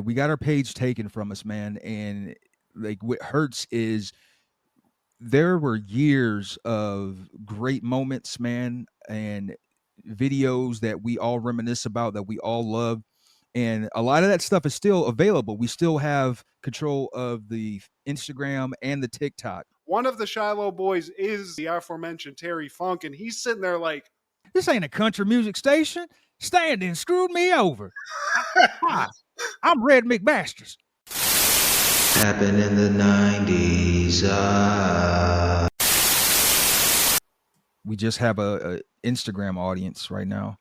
we got our page taken from us, man. And like what hurts is there were years of great moments, man, and videos that we all reminisce about, that we all love. And a lot of that stuff is still available. We still have control of the Instagram and the TikTok. One of the Shiloh boys is the aforementioned Terry Funk, and he's sitting there like, This ain't a country music station. Standing screwed me over. Hi, I'm Red McMasters. Happened in the 90s. We just have a Instagram audience right now,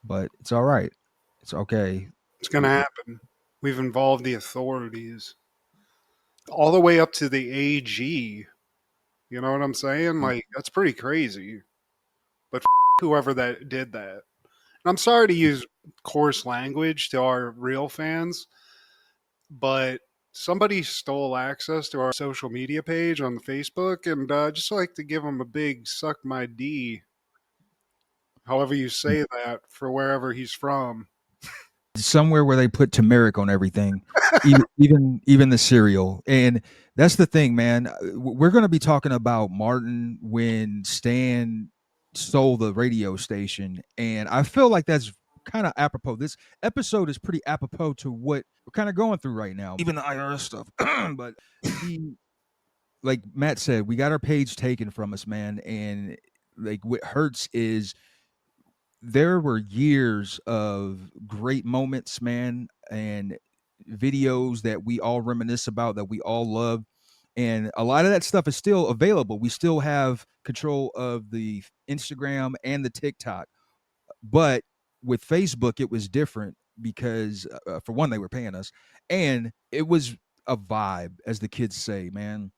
but it's all right. It's okay. it's going to happen. We've involved the authorities all the way up to the AG. You know what I'm saying? Like, that's pretty crazy. But whoever that did that. And I'm sorry to use coarse language to our real fans, but somebody stole access to our social media page on the Facebook, and just like to give them a big suck my D, however you say that, for wherever he's from. Somewhere where they put turmeric on everything, even the cereal. And that's the thing, man. We're going to be talking about Martin when Stan stole the radio station, and I feel like that's kind of apropos. This episode is pretty apropos to what we're kind of going through right now, even the IRS stuff. But like Matt said, we got our page taken from us, man. And like what hurts is there were years of great moments, man, and videos that we all reminisce about, that we all love. And a lot of that stuff is still available. We still have control of the Instagram and the TikTok. But with Facebook, it was different because, for one, they were paying us. And it was a vibe, as the kids say, man.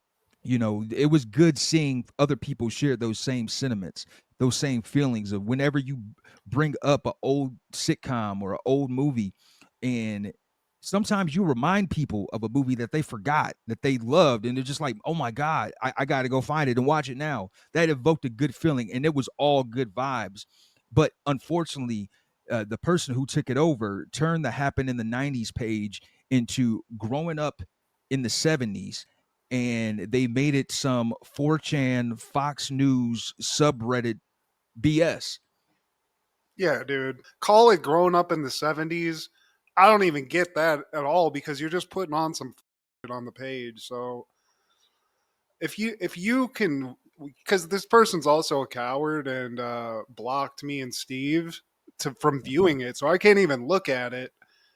You know, it was good seeing other people share those same sentiments, those same feelings of whenever you bring up an old sitcom or an old movie, and sometimes you remind people of a movie that they forgot, that they loved, and they're just like, oh my God, I got to go find it and watch it now. That evoked a good feeling, and it was all good vibes. But unfortunately, the person who took it over turned the Happen in the 90s page into growing up in the 70s. And they made it some 4chan, Fox News subreddit BS. Yeah, dude. Call it growing up in the 70s. I don't even get that at all, because you're just putting on some shit on the page. So if you can, because this person's also a coward and blocked me and Steve from viewing it, so I can't even look at it.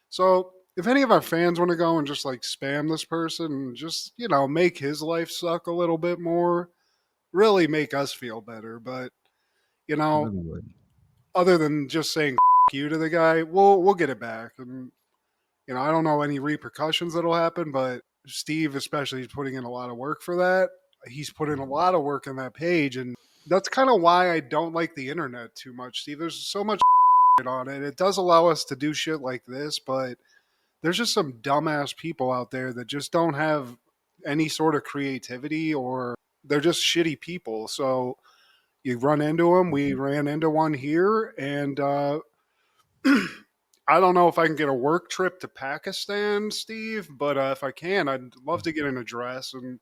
So if any of our fans want to go and just like spam this person and just, make his life suck a little bit more, really make us feel better. But, Really would. other than just saying you to the guy, we'll get it back. And, I don't know any repercussions that'll happen, but Steve especially is putting in a lot of work for that. He's put in a lot of work on that page, and that's kind of why I don't like the internet too much, Steve. There's so much on it. It does allow us to do shit like this, but there's just some dumbass people out there that just don't have any sort of creativity, or they're just shitty people. So you run into them. We ran into one here, and I don't know if I can get a work trip to Pakistan, Steve, but if I can, I'd love to get an address and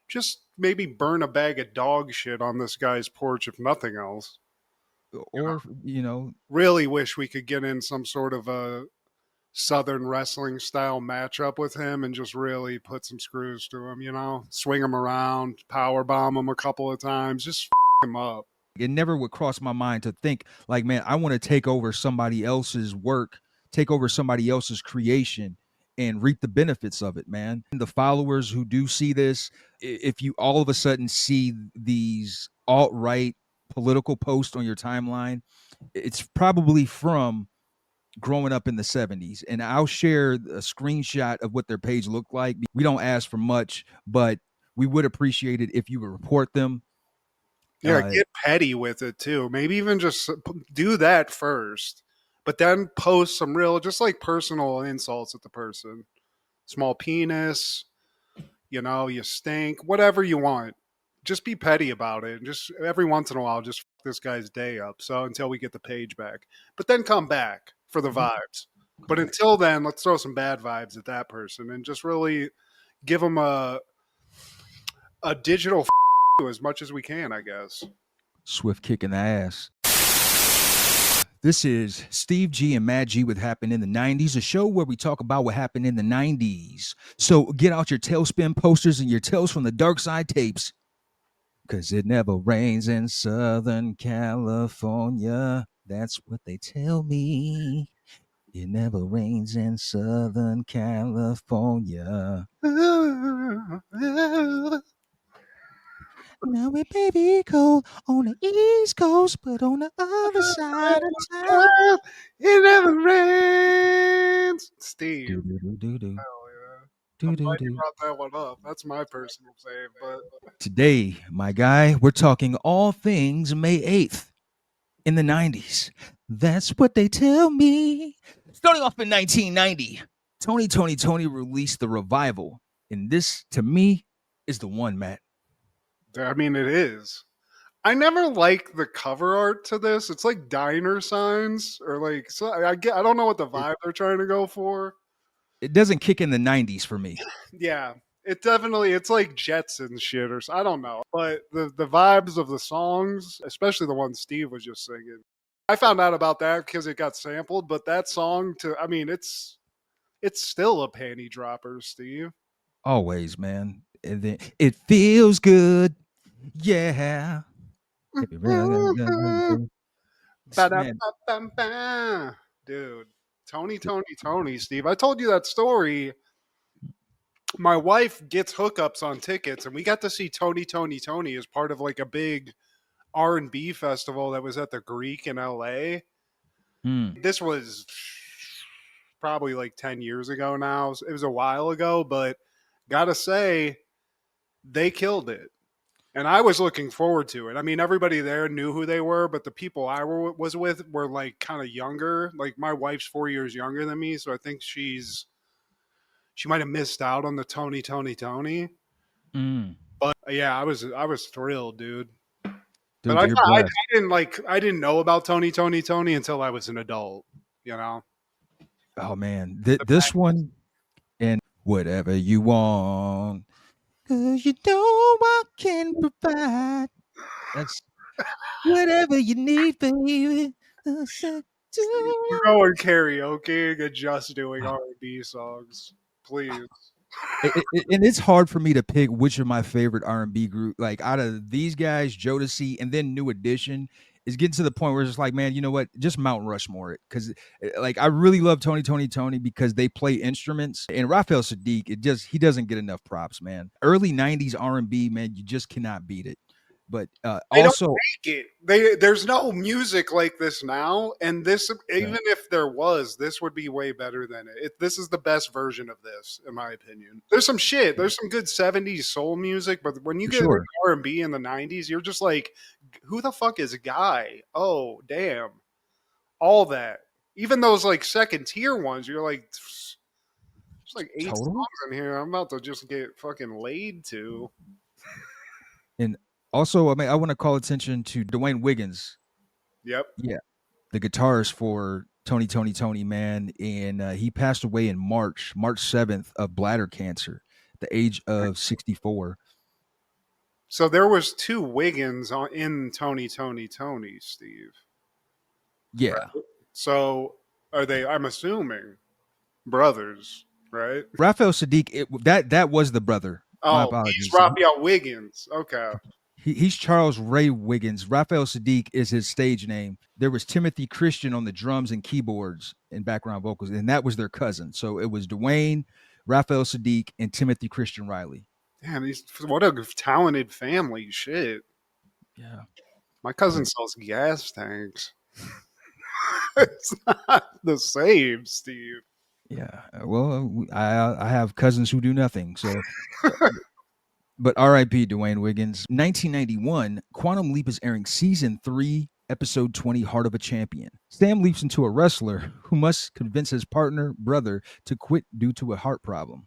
just maybe burn a bag of dog shit on this guy's porch, if nothing else. Or, really wish we could get in some sort of a Southern wrestling style matchup with him and just really put some screws to him, swing him around, power bomb him a couple of times, just him up. it never would cross my mind to think like, man, I want to take over somebody else's work, take over somebody else's creation, and reap the benefits of it, man. And the followers who do see this, if you all of a sudden see these alt-right political posts on your timeline, it's probably from growing up in the 70s. And I'll share a screenshot of what their page looked like. We don't ask for much, but we would appreciate it if you would report them. Yeah, get petty with it too. Maybe even just do that first, but then post some real, just like personal insults at the person. Small penis, you stink, whatever you want. Just be petty about it. And just every once in a while, just fuck this guy's day up. So until we get the page back, but then come back for the vibes. But until then, let's throw some bad vibes at that person and just really give them a digital as much as we can, I guess. Swift kick in the ass. This is Steve G and Mad G with Happened in the 90s, a show where we talk about what happened in the 90s. So get out your Tailspin posters and your Tales from the Dark Side tapes, because it never rains in Southern California. That's what they tell me. It never rains in Southern California. Now it may be cold on the East Coast, but on the other side of town, it never rains. Steve. Do-do-do-do-do. Hell yeah. I'm glad you Do-do-do. brought that one up. That's my personal fave. But Today, my guy, we're talking all things May 8th in the 90s. That's what they tell me. Starting off in 1990, Tony released The Revival. And this, to me, is the one, Matt. I mean, it is. I never liked the cover art to this. It's like diner signs or like, so I don't know what the vibe they're trying to go for. It doesn't kick in the 90s for me. Yeah, it definitely, it's like Jetsons shit or I don't know. But the vibes of the songs, especially the one Steve was just singing, I found out about that because it got sampled. But that song, it's still a panty dropper, Steve. Always, man. And then it feels good. Yeah. Man, Ba-da-ba-ba-ba. Dude, Tony, Steve. I told you that story. My wife gets hookups on tickets, and we got to see Tony as part of like a big R&B festival that was at the Greek in LA. This was probably like 10 years ago now. It was a while ago, but gotta say, they killed it. And I was looking forward to it. I mean, everybody there knew who they were, but the people I was with were like kind of younger. Like my wife's 4 years younger than me, so I think she might have missed out on the Tony. But yeah, I was thrilled, dude. Dude, But I didn't know about Tony until I was an adult, you know. Oh man, this one and whatever you want, 'cause you know I can provide. That's whatever you need, baby. You're going karaoke and just doing R&B songs, please. And it's hard for me to pick which of my favorite R&B group, like out of these guys, Jodeci, and then New Edition, is getting to the point where it's just like, man, you know what? Just Mount Rushmore it, because like I really love Tony because they play instruments, and Raphael Sadiq, he doesn't get enough props, man. Early '90s R&B, man, you just cannot beat it. But They also, don't make it. There's no music like this now, and this, even if there was, this would be way better than it. This is the best version of this, in my opinion. There's some shit. There's some good '70s soul music, but when you get into R&B in the '90s, you're just like, who the fuck is Guy? Oh, damn, all that. Even those like second tier ones, you're like, there's like 8 songs in here. I'm about to just get fucking laid to. And also, I mean, I want to call attention to Dwayne Wiggins. Yep. Yeah. The guitarist for Tony, man. And he passed away in March 7th of bladder cancer at the age of 64. So there was 2 Wiggins in Tony, Steve. Yeah. Right? So are they, I'm assuming, brothers, right? Raphael Sadiq, that was the brother. My apologies. He's Raphael Wiggins. Okay. He's Charles Ray Wiggins. Raphael Sadiq is his stage name. There was Timothy Christian on the drums and keyboards and background vocals, and that was their cousin. So it was Dwayne, Raphael Sadiq, and Timothy Christian Riley. Damn, what a talented family. Shit. Yeah. My cousin sells gas tanks. It's not the same, Steve. Yeah. Well, I have cousins who do nothing. So, but R.I.P. Dwayne Wiggins. 1991, Quantum Leap is airing season 3, episode 20, Heart of a Champion. Sam leaps into a wrestler who must convince his brother to quit due to a heart problem.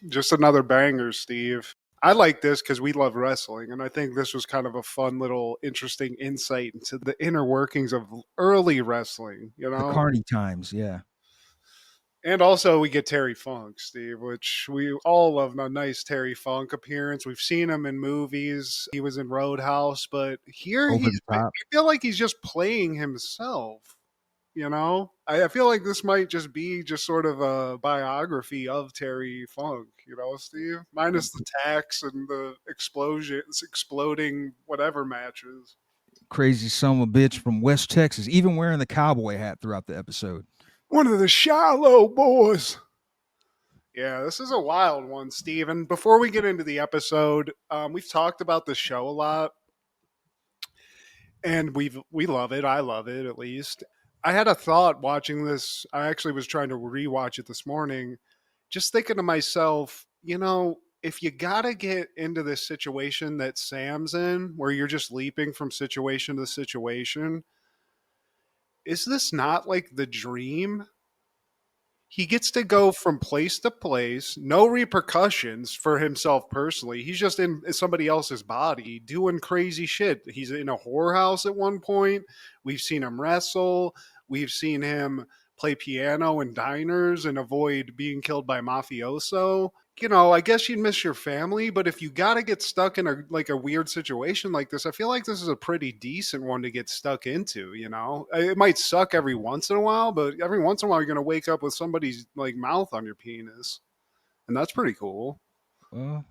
Just another banger, Steve. I like this because we love wrestling, and I think this was kind of a fun little interesting insight into the inner workings of early wrestling, you The know? Carney times, yeah. And also we get Terry Funk, Steve, which we all love a nice Terry Funk appearance. We've seen him in movies. He was in Roadhouse, but here Over the I top. feel like he's just playing himself. You know, I feel like this might just be just sort of a biography of Terry Funk, you know, Steve, minus the tax and the explosions, exploding whatever matches. Crazy son of a bitch from West Texas, even wearing the cowboy hat throughout the episode. One of the Shiloh boys. Yeah, this is a wild one, Steve. And before we get into the episode, we've talked about the show a lot, and we love it. I love it, at least. I had a thought watching this. I actually was trying to rewatch it this morning, just thinking to myself, you know, if you gotta get into this situation that Sam's in, where you're just leaping from situation to situation, is this not like the dream? He gets to go from place to place, no repercussions for himself personally. He's just in somebody else's body doing crazy shit. He's in a whorehouse at one point. We've seen him wrestle. We've seen him play piano in diners and avoid being killed by mafioso. You know, I guess you'd miss your family, but if you got to get stuck in a weird situation like this, I feel like this is a pretty decent one to get stuck into, you know? It might suck every once in a while, but every once in a while you're going to wake up with somebody's like mouth on your penis. And that's pretty cool. Well,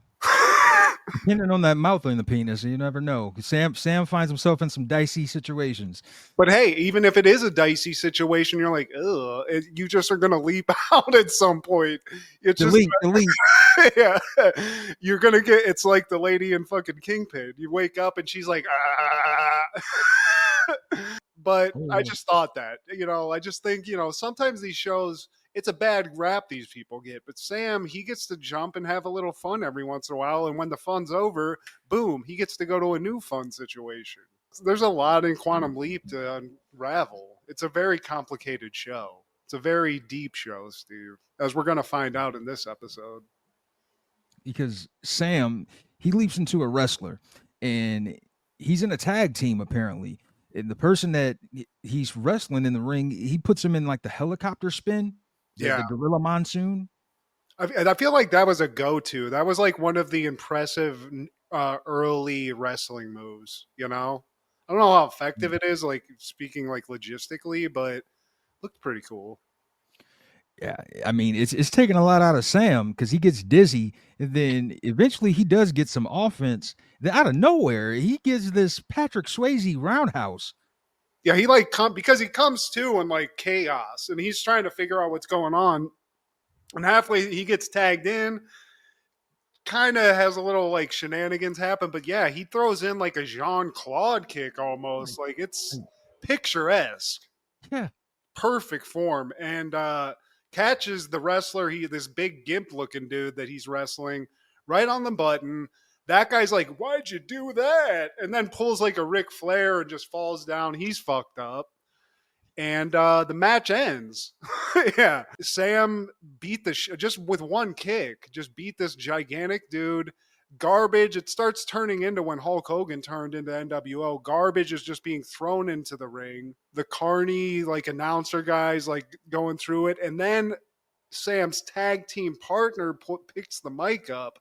depending on that mouth on the penis, you never know. Sam finds himself in some dicey situations. But hey, even if it is a dicey situation, you're like, ugh, you just are going to leap out at some point. It's Delete. yeah, you're gonna get. It's like the lady in fucking Kingpin. You wake up and she's like, ah. But I just thought that, you know, I just think, you know, sometimes these shows, it's a bad rap these people get. But Sam, he gets to jump and have a little fun every once in a while, and when the fun's over, boom, he gets to go to a new fun situation. There's a lot in Quantum Leap to unravel. It's a very complicated show. It's a very deep show, Steve, as we're going to find out in this episode. Because Sam, he leaps into a wrestler, and he's in a tag team apparently. And the person that he's wrestling in the ring, he puts him in like the helicopter spin, the gorilla monsoon. I feel like that was a go-to. That was like one of the impressive early wrestling moves, you know? I don't know how effective it is, like speaking like logistically, but it looked pretty cool. Yeah, I mean, it's taking a lot out of Sam because he gets dizzy, and then eventually he does get some offense. Then out of nowhere, he gets this Patrick Swayze roundhouse. Yeah, he like because he comes to in like chaos, and he's trying to figure out what's going on. And halfway he gets tagged in, kind of has a little like shenanigans happen, but yeah, he throws in like a Jean-Claude kick almost. Like it's picturesque. Yeah. Perfect form. And catches the wrestler, this big gimp looking dude that he's wrestling, right on the button. That guy's like, why'd you do that? And then pulls like a Ric Flair and just falls down. He's fucked up. And the match ends. Yeah. Sam beat just with one kick, just beat this gigantic dude. Garbage. It starts turning into when Hulk Hogan turned into NWO. Garbage is just being thrown into the ring. The Carney, like, announcer guys, like, going through it. And then Sam's tag team partner picks the mic up.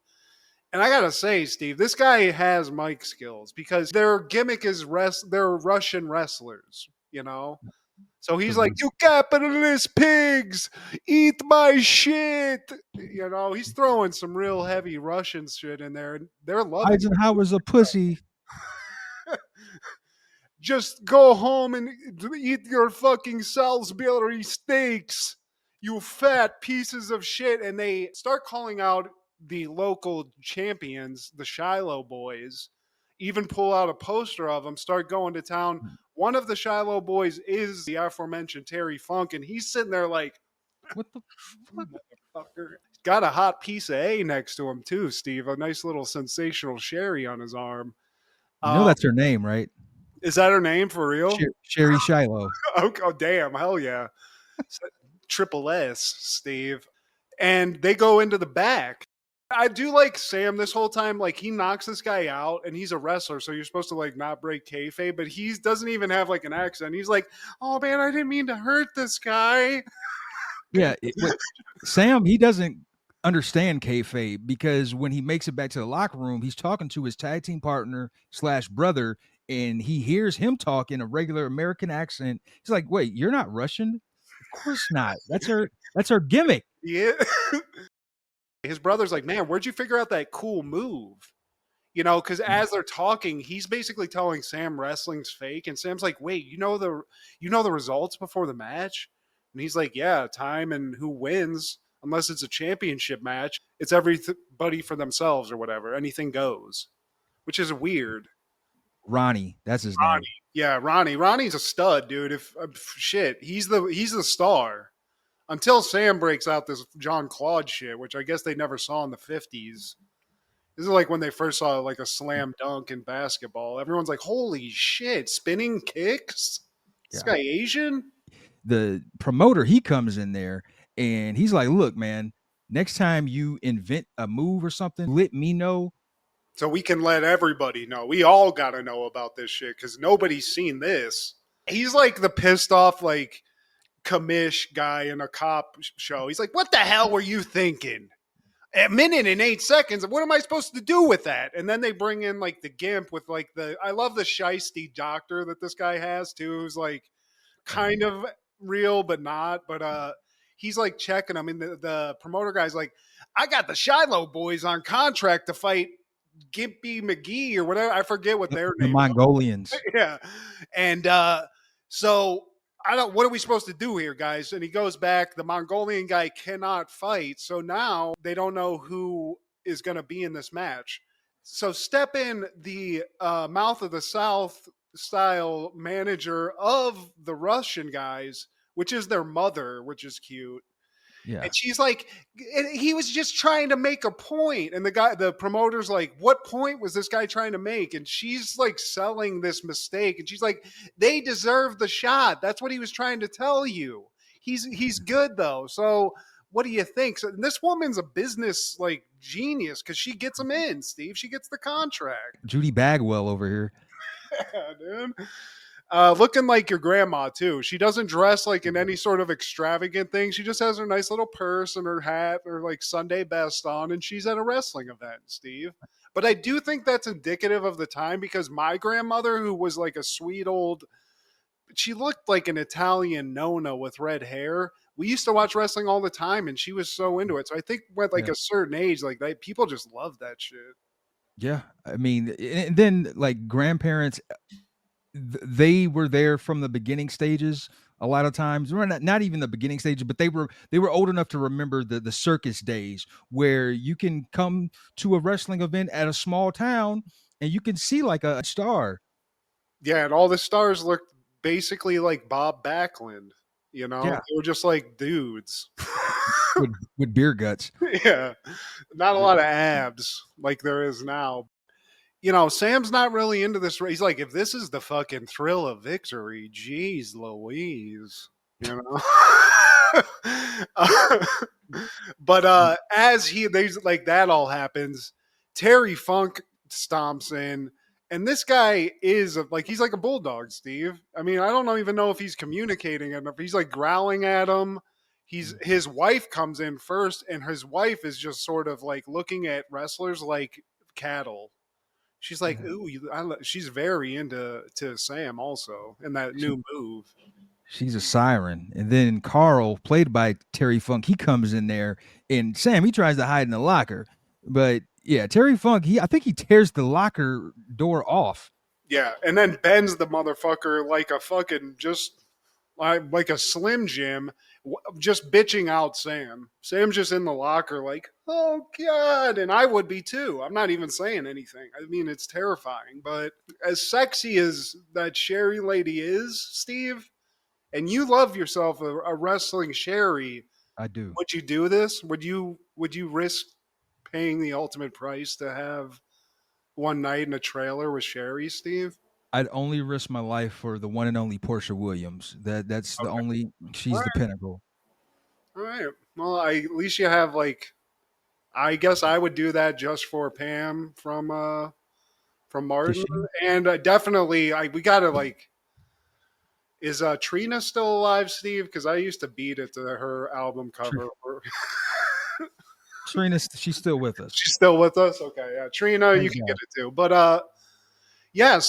And I gotta say, Steve, this guy has mic skills because their gimmick is they're Russian wrestlers, you know? So he's like, you capitalist pigs, eat my shit. You know, he's throwing some real heavy Russian shit in there. And they're loving it. Eisenhower's a pussy. Just go home and eat your fucking Salisbury steaks, you fat pieces of shit. And they start calling out the local champions, the Shiloh boys, even pull out a poster of them, start going to town. One of the Shiloh boys is the aforementioned Terry Funk, and he's sitting there like, what the fuck? Motherfucker. Got a hot piece of A next to him, too, Steve. A nice little sensational sherry on his arm. You know that's her name, right? Is that her name for real? Sherry Shiloh. Oh, damn. Hell yeah. Triple S, Steve. And they go into the back. I do like Sam this whole time. Like, he knocks this guy out, and he's a wrestler, so you're supposed to like not break kayfabe. But he doesn't even have like an accent. He's like, "Oh man, I didn't mean to hurt this guy." Yeah, Sam, he doesn't understand kayfabe because when he makes it back to the locker room, he's talking to his tag team partner / brother, and he hears him talk in a regular American accent. He's like, "Wait, you're not Russian? Of course not. That's her gimmick." Yeah. His brother's like, "Man, where'd you figure out that cool move?" You know, because as they're talking, he's basically telling Sam wrestling's fake, and Sam's like, "Wait, you know the results before the match?" And he's like, "Yeah, time and who wins, unless it's a championship match, it's everybody for themselves or whatever. Anything goes," which is weird. Ronnie, that's his name. Yeah, Ronnie. Ronnie's a stud, dude. If shit, he's the star. Until Sam breaks out this John Claude shit, which I guess they never saw in the 50s. This is like when they first saw like a slam dunk in basketball. Everyone's like, "Holy shit, spinning kicks? This guy Asian?" The promoter, he comes in there and he's like, "Look, man, next time you invent a move or something, let me know so we can let everybody know. We all got to know about this shit because nobody's seen this." He's like the pissed off, like, commish guy in a cop show. He's like, "What the hell were you thinking? A minute and 8 seconds. What am I supposed to do with that?" And then they bring in like the gimp with like I love the shisty doctor that this guy has too, who's like kind of real but not. But he's like checking him, and the promoter guy's like, "I got the Shiloh boys on contract to fight Gimpy McGee or whatever." I forget what their the name Mongolians." yeah. And so what are we supposed to do here, guys? And he goes back. The Mongolian guy cannot fight. So now they don't know who is going to be in this match. So step in the Mouth of the South style manager of the Russian guys, which is their mother, which is cute. Yeah. And she's like, he was just trying to make a point. And the promoter's like, "What point was this guy trying to make?" And she's like selling this mistake. And she's like, "They deserve the shot. That's what he was trying to tell you. He's good though. So what do you think?" So this woman's a business like genius because she gets him in, Steve. She gets the contract. Judy Bagwell over here. Yeah, dude. Looking like your grandma too. She doesn't dress like in any sort of extravagant thing. She just has her nice little purse and her hat or like Sunday best on, and she's at a wrestling event, Steve. But I do think that's indicative of the time because my grandmother, who was like a sweet old, she looked like an Italian Nona with red hair. We used to watch wrestling all the time, and she was so into it. So I think with like a certain age, like people just love that shit. Yeah, I mean, and then like grandparents, they were there from the beginning stages a lot of times. We're not even the beginning stages, but they were old enough to remember the circus days where you can come to a wrestling event at a small town and you can see like a star. Yeah, and all the stars looked basically like Bob Backlund. You know, Yeah. they were just like dudes. with beer guts. Yeah, not a lot of abs like there is now. You know, Sam's not really into this. He's like, if this is the fucking thrill of victory, geez Louise, you know. But as there's like that all happens, Terry Funk stomps in, and this guy is like he's like a bulldog, Steve. I mean, I don't even know if he's communicating enough. He's like growling at him. His wife comes in first, and his wife is just sort of like looking at wrestlers like cattle. She's like, ooh, she's very into Sam also in that new move. She's a siren. And then Carl, played by Terry Funk, he comes in there, and Sam, he tries to hide in the locker. But yeah, Terry Funk, I think he tears the locker door off. Yeah, and then bends the motherfucker like a fucking just like a Slim Jim, just bitching out Sam. Sam's just in the locker like, "Oh God," and I would be too. I'm not even saying anything. I mean, it's terrifying. But as sexy as that Sherry lady is, Steve, and you love yourself a wrestling Sherry, I do. would you do this? Would you risk paying the ultimate price to have one night in a trailer with Sherry, Steve? I'd only risk my life for the one and only Portia Williams. That's the only. She's the pinnacle. All right. Well, at least you have like I guess I would do that just for Pam from Martin, and definitely we gotta like. Is Trina still alive, Steve? Because I used to beat it to her album cover. Trina, she's still with us. She's still with us. Okay, yeah, Trina, Thank you can God. get it too. But yeah,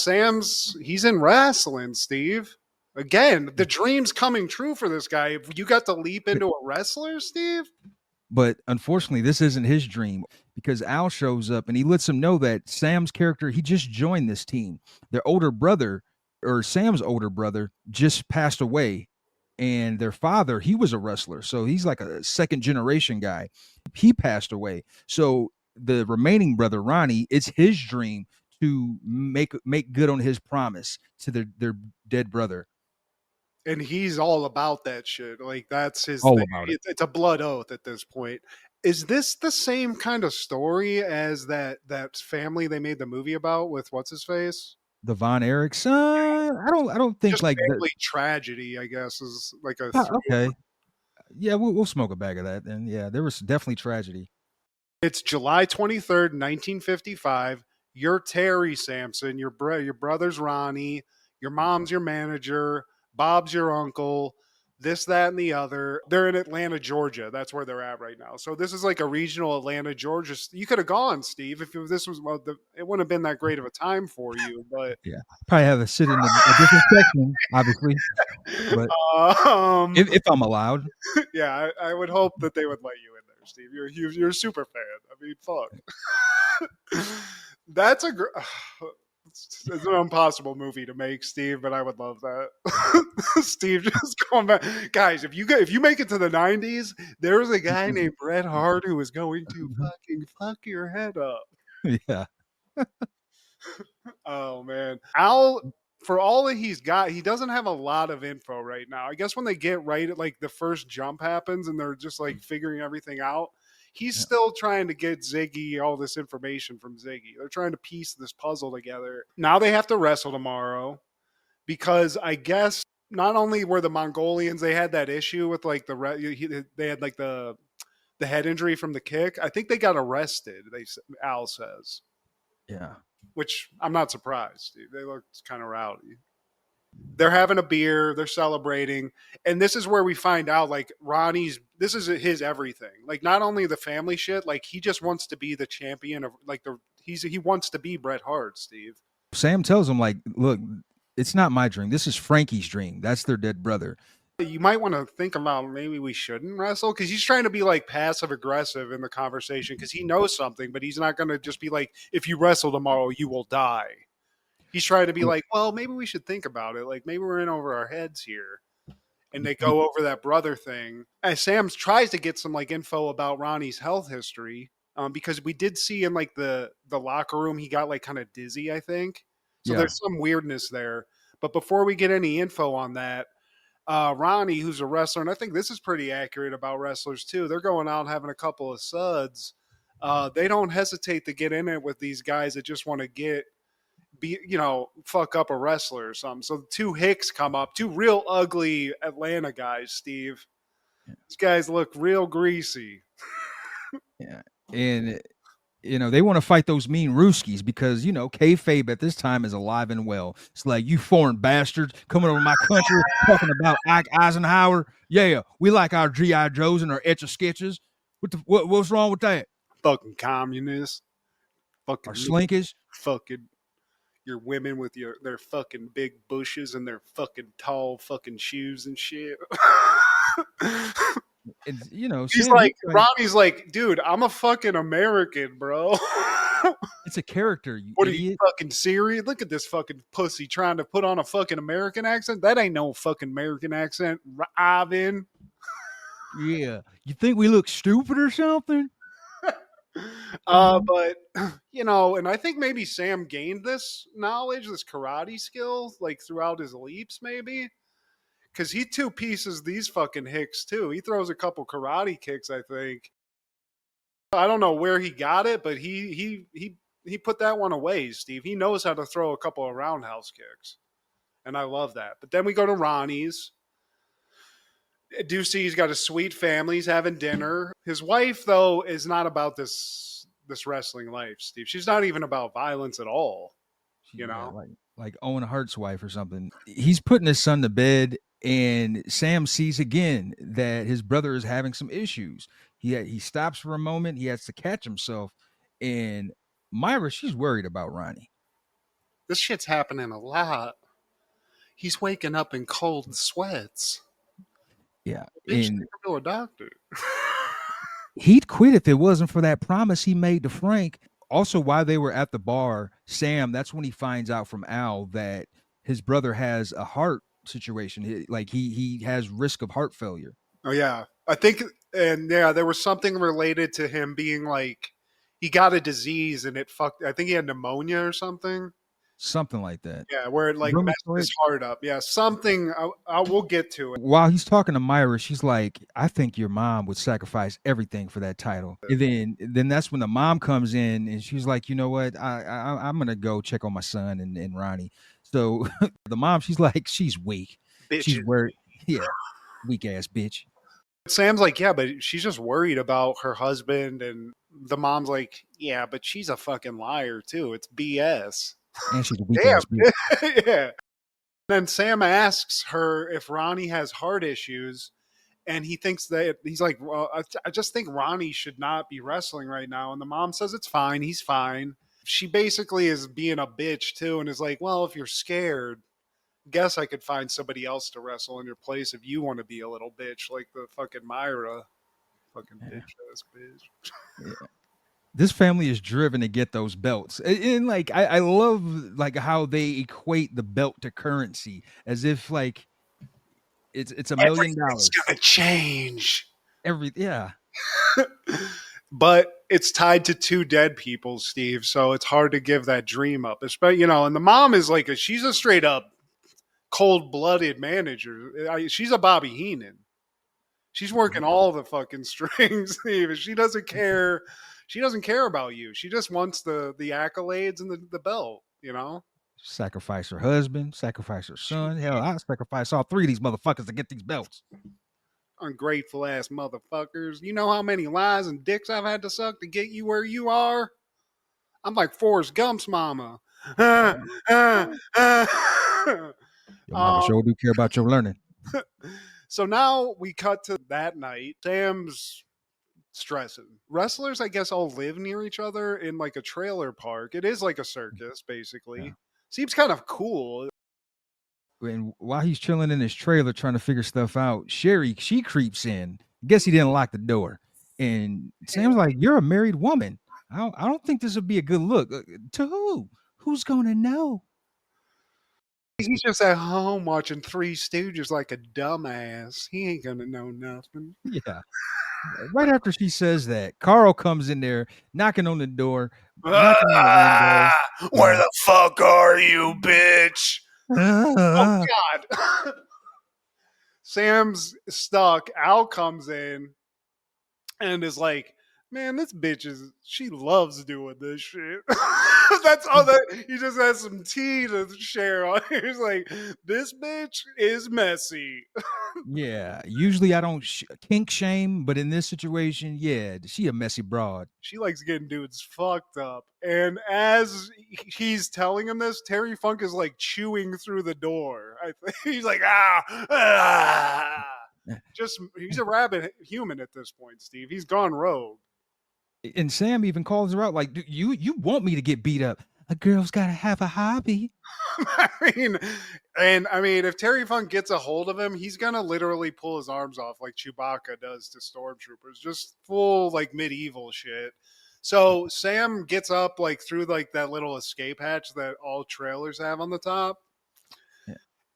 he's in wrestling, Steve. Again, the dream's coming true for this guy. You got to leap into a wrestler, Steve. But unfortunately, this isn't his dream because Al shows up and he lets him know that Sam's character, he just joined this team. Their older brother, or Sam's older brother, just passed away. And their father, he was a wrestler. So he's like a second generation guy. He passed away. So the remaining brother, Ronnie, it's his dream to make good on his promise to their dead brother. And he's all about that shit. Like that's his All thing. about it. It's a blood oath at this point. Is this the same kind of story as that family they made the movie about with what's his face? The Von Erichs, I don't think Just like family tragedy, I guess, is like a okay. Yeah, we'll smoke a bag of that. And yeah, there was definitely tragedy. It's July 23rd, 1955. You're Terry Sampson. Your brother's Ronnie. Your mom's your manager. Bob's your uncle. This, that, and the other. They're in Atlanta, Georgia. That's where they're at right now. So this is like a regional Atlanta, Georgia. You could have gone, Steve, if this was it wouldn't have been that great of a time for you. But Yeah, probably have a sit in a different section, obviously. But if I'm allowed, yeah, I would hope that they would let you in there, Steve. You're a super fan. I mean, fuck. That's it's an impossible movie to make, Steve, but I would love that. Steve just going back, guys. If you make it to the 90s, there was a guy named Bret Hart who was going to fucking fuck your head up. yeah. Oh man, Al. For all that he's got, he doesn't have a lot of info right now. I guess when they get right at like the first jump happens and they're just like figuring everything out, he's still trying to get Ziggy all this information from Ziggy. They're trying to piece this puzzle together. Now they have to wrestle tomorrow because I guess not only were the Mongolians, they had that issue with like they had like the head injury from the kick. I think they got arrested. Al says. Yeah. Which I'm not surprised. They looked kind of rowdy. They're having a beer, they're celebrating, and this is where we find out like this is his everything. Like not only the family shit, like he just wants to be the champion of like he wants to be Bret Hart, Steve. Sam tells him like, look, it's not my dream. This is Frankie's dream. That's their dead brother. You might want to think about maybe we shouldn't wrestle because he's trying to be like passive aggressive in the conversation because he knows something, but he's not going to just be like, if you wrestle tomorrow, you will die. He's trying to be like, well, maybe we should think about it. Like maybe we're in over our heads here. And they go over that brother thing. And Sam tries to get some like info about Ronnie's health history because we did see in like the locker room, he got like kind of dizzy, I think. So there's some weirdness there. But before we get any info on that, Ronnie, who's a wrestler, and I think this is pretty accurate about wrestlers too. They're going out and having a couple of suds. They don't hesitate to get in it with these guys that just want to fuck up a wrestler or something. So two hicks come up, two real ugly Atlanta guys, Steve. These guys look real greasy. Yeah. And they want to fight those mean Ruskies because, kayfabe at this time is alive and well. It's like, you foreign bastards coming over my country talking about Ike Eisenhower. Yeah, we like our G.I. Joes and our Etch-a-Sketches. What's wrong with that? Fucking communists. Fucking our slinkies. Fucking your women with their fucking big bushes and their fucking tall fucking shoes and shit. And, he's like, Ronnie's like, dude, I'm a fucking American, bro. It's a character. What idiot. Are you fucking serious? Look at this fucking pussy trying to put on a fucking American accent. That ain't no fucking American accent, Ivan. Yeah, you think we look stupid or something? But and I think maybe Sam gained this knowledge, this karate skill, like throughout his leaps, maybe. Because he two pieces these fucking hicks too. He throws a couple karate kicks, I think. I don't know where he got it, but he put that one away, Steve. He knows how to throw a couple of roundhouse kicks. And I love that. But then we go to Ronnie's. do see he's got a sweet family. He's having dinner. His wife, though, is not about this wrestling life, Steve. She's not even about violence at all. You Yeah, know? like Owen Hart's wife or something. He's putting his son to bed, and Sam sees again that his brother is having some issues. He stops for a moment. He has to catch himself, and Myra, she's worried about Ronnie. This shit's happening a lot. He's waking up in cold sweats. Yeah, Bitch, take and him to a doctor. he'd quit if it wasn't for that promise he made to Frank. Also, while they were at the bar, Sam, that's when he finds out from Al that his brother has a heart situation. He has risk of heart failure. Oh yeah, I think, and yeah, there was something related to him being like he got a disease and it fucked. I think he had pneumonia or something. Something like that. Yeah, where it like messed Rheumatoid. his heart up. Yeah, something. I will get to it. While he's talking to Myra, she's like, "I think your mom would sacrifice everything for that title." And then that's when the mom comes in and she's like, "You know what? I'm gonna go check on my son and Ronnie." So the mom, she's like, she's weak. She's Bitches. worried. Yeah, weak ass bitch. Sam's like, yeah, but she's just worried about her husband, and the mom's like, yeah, but she's a fucking liar too. It's BS. And she's a weak Damn. ass bitch. Yeah. Then Sam asks her if Ronnie has heart issues, and he thinks that he's like, well, I just think Ronnie should not be wrestling right now. And the mom says it's fine. He's fine. She basically is being a bitch too, and is like, well, if you're scared, guess I could find somebody else to wrestle in your place if you want to be a little bitch like the fucking Myra. Fucking bitch ass bitch. Yeah. This family is driven to get those belts. And like I love like how they equate the belt to currency as if like it's $1 million. Everything's gonna change. Yeah. But it's tied to two dead people, Steve. So it's hard to give that dream up. Especially, and the mom is like she's a straight up cold-blooded manager. She's a Bobby Heenan. She's working all the fucking strings, Steve. She doesn't care. She doesn't care about you. She just wants the accolades and the belt, Sacrifice her husband, sacrifice her son. Hell, I sacrifice all 3 of these motherfuckers to get these belts. Ungrateful ass motherfuckers. You know how many lies and dicks I've had to suck to get you where you are? I'm like Forrest Gump's mama. Your mama sure do care about your learning. So now we cut to that night. Sam's stressing. Wrestlers, I guess, all live near each other in like a trailer park. It is like a circus, basically. Yeah. Seems kind of cool. And while he's chilling in his trailer trying to figure stuff out, Sherry, she creeps in. Guess he didn't lock the door. And Sam's like, "You're a married woman. I don't think this would be a good look." To who? Who's going to know? He's just at home watching Three Stooges like a dumbass. He ain't going to know nothing. Yeah. Right after she says that, Carl comes in there, knocking on the door. Where the fuck are you, bitch? Oh, God. Sam's stuck. Al comes in and is like, man, this bitch she loves doing this shit. That's all that he just has some tea to share on. He's like, this bitch is messy. Yeah, usually I don't kink shame, but in this situation, yeah, she a messy broad. She likes getting dudes fucked up. And as he's telling him this, Terry Funk is like chewing through the door. He's like, just he's a rabid human at this point, Steve. He's gone rogue. And Sam even calls her out like, you want me to get beat up? A girl's got to have a hobby. I mean, if Terry Funk gets a hold of him, he's gonna literally pull his arms off like Chewbacca does to stormtroopers, just full like medieval shit. So Sam gets up like through like that little escape hatch that all trailers have on the top.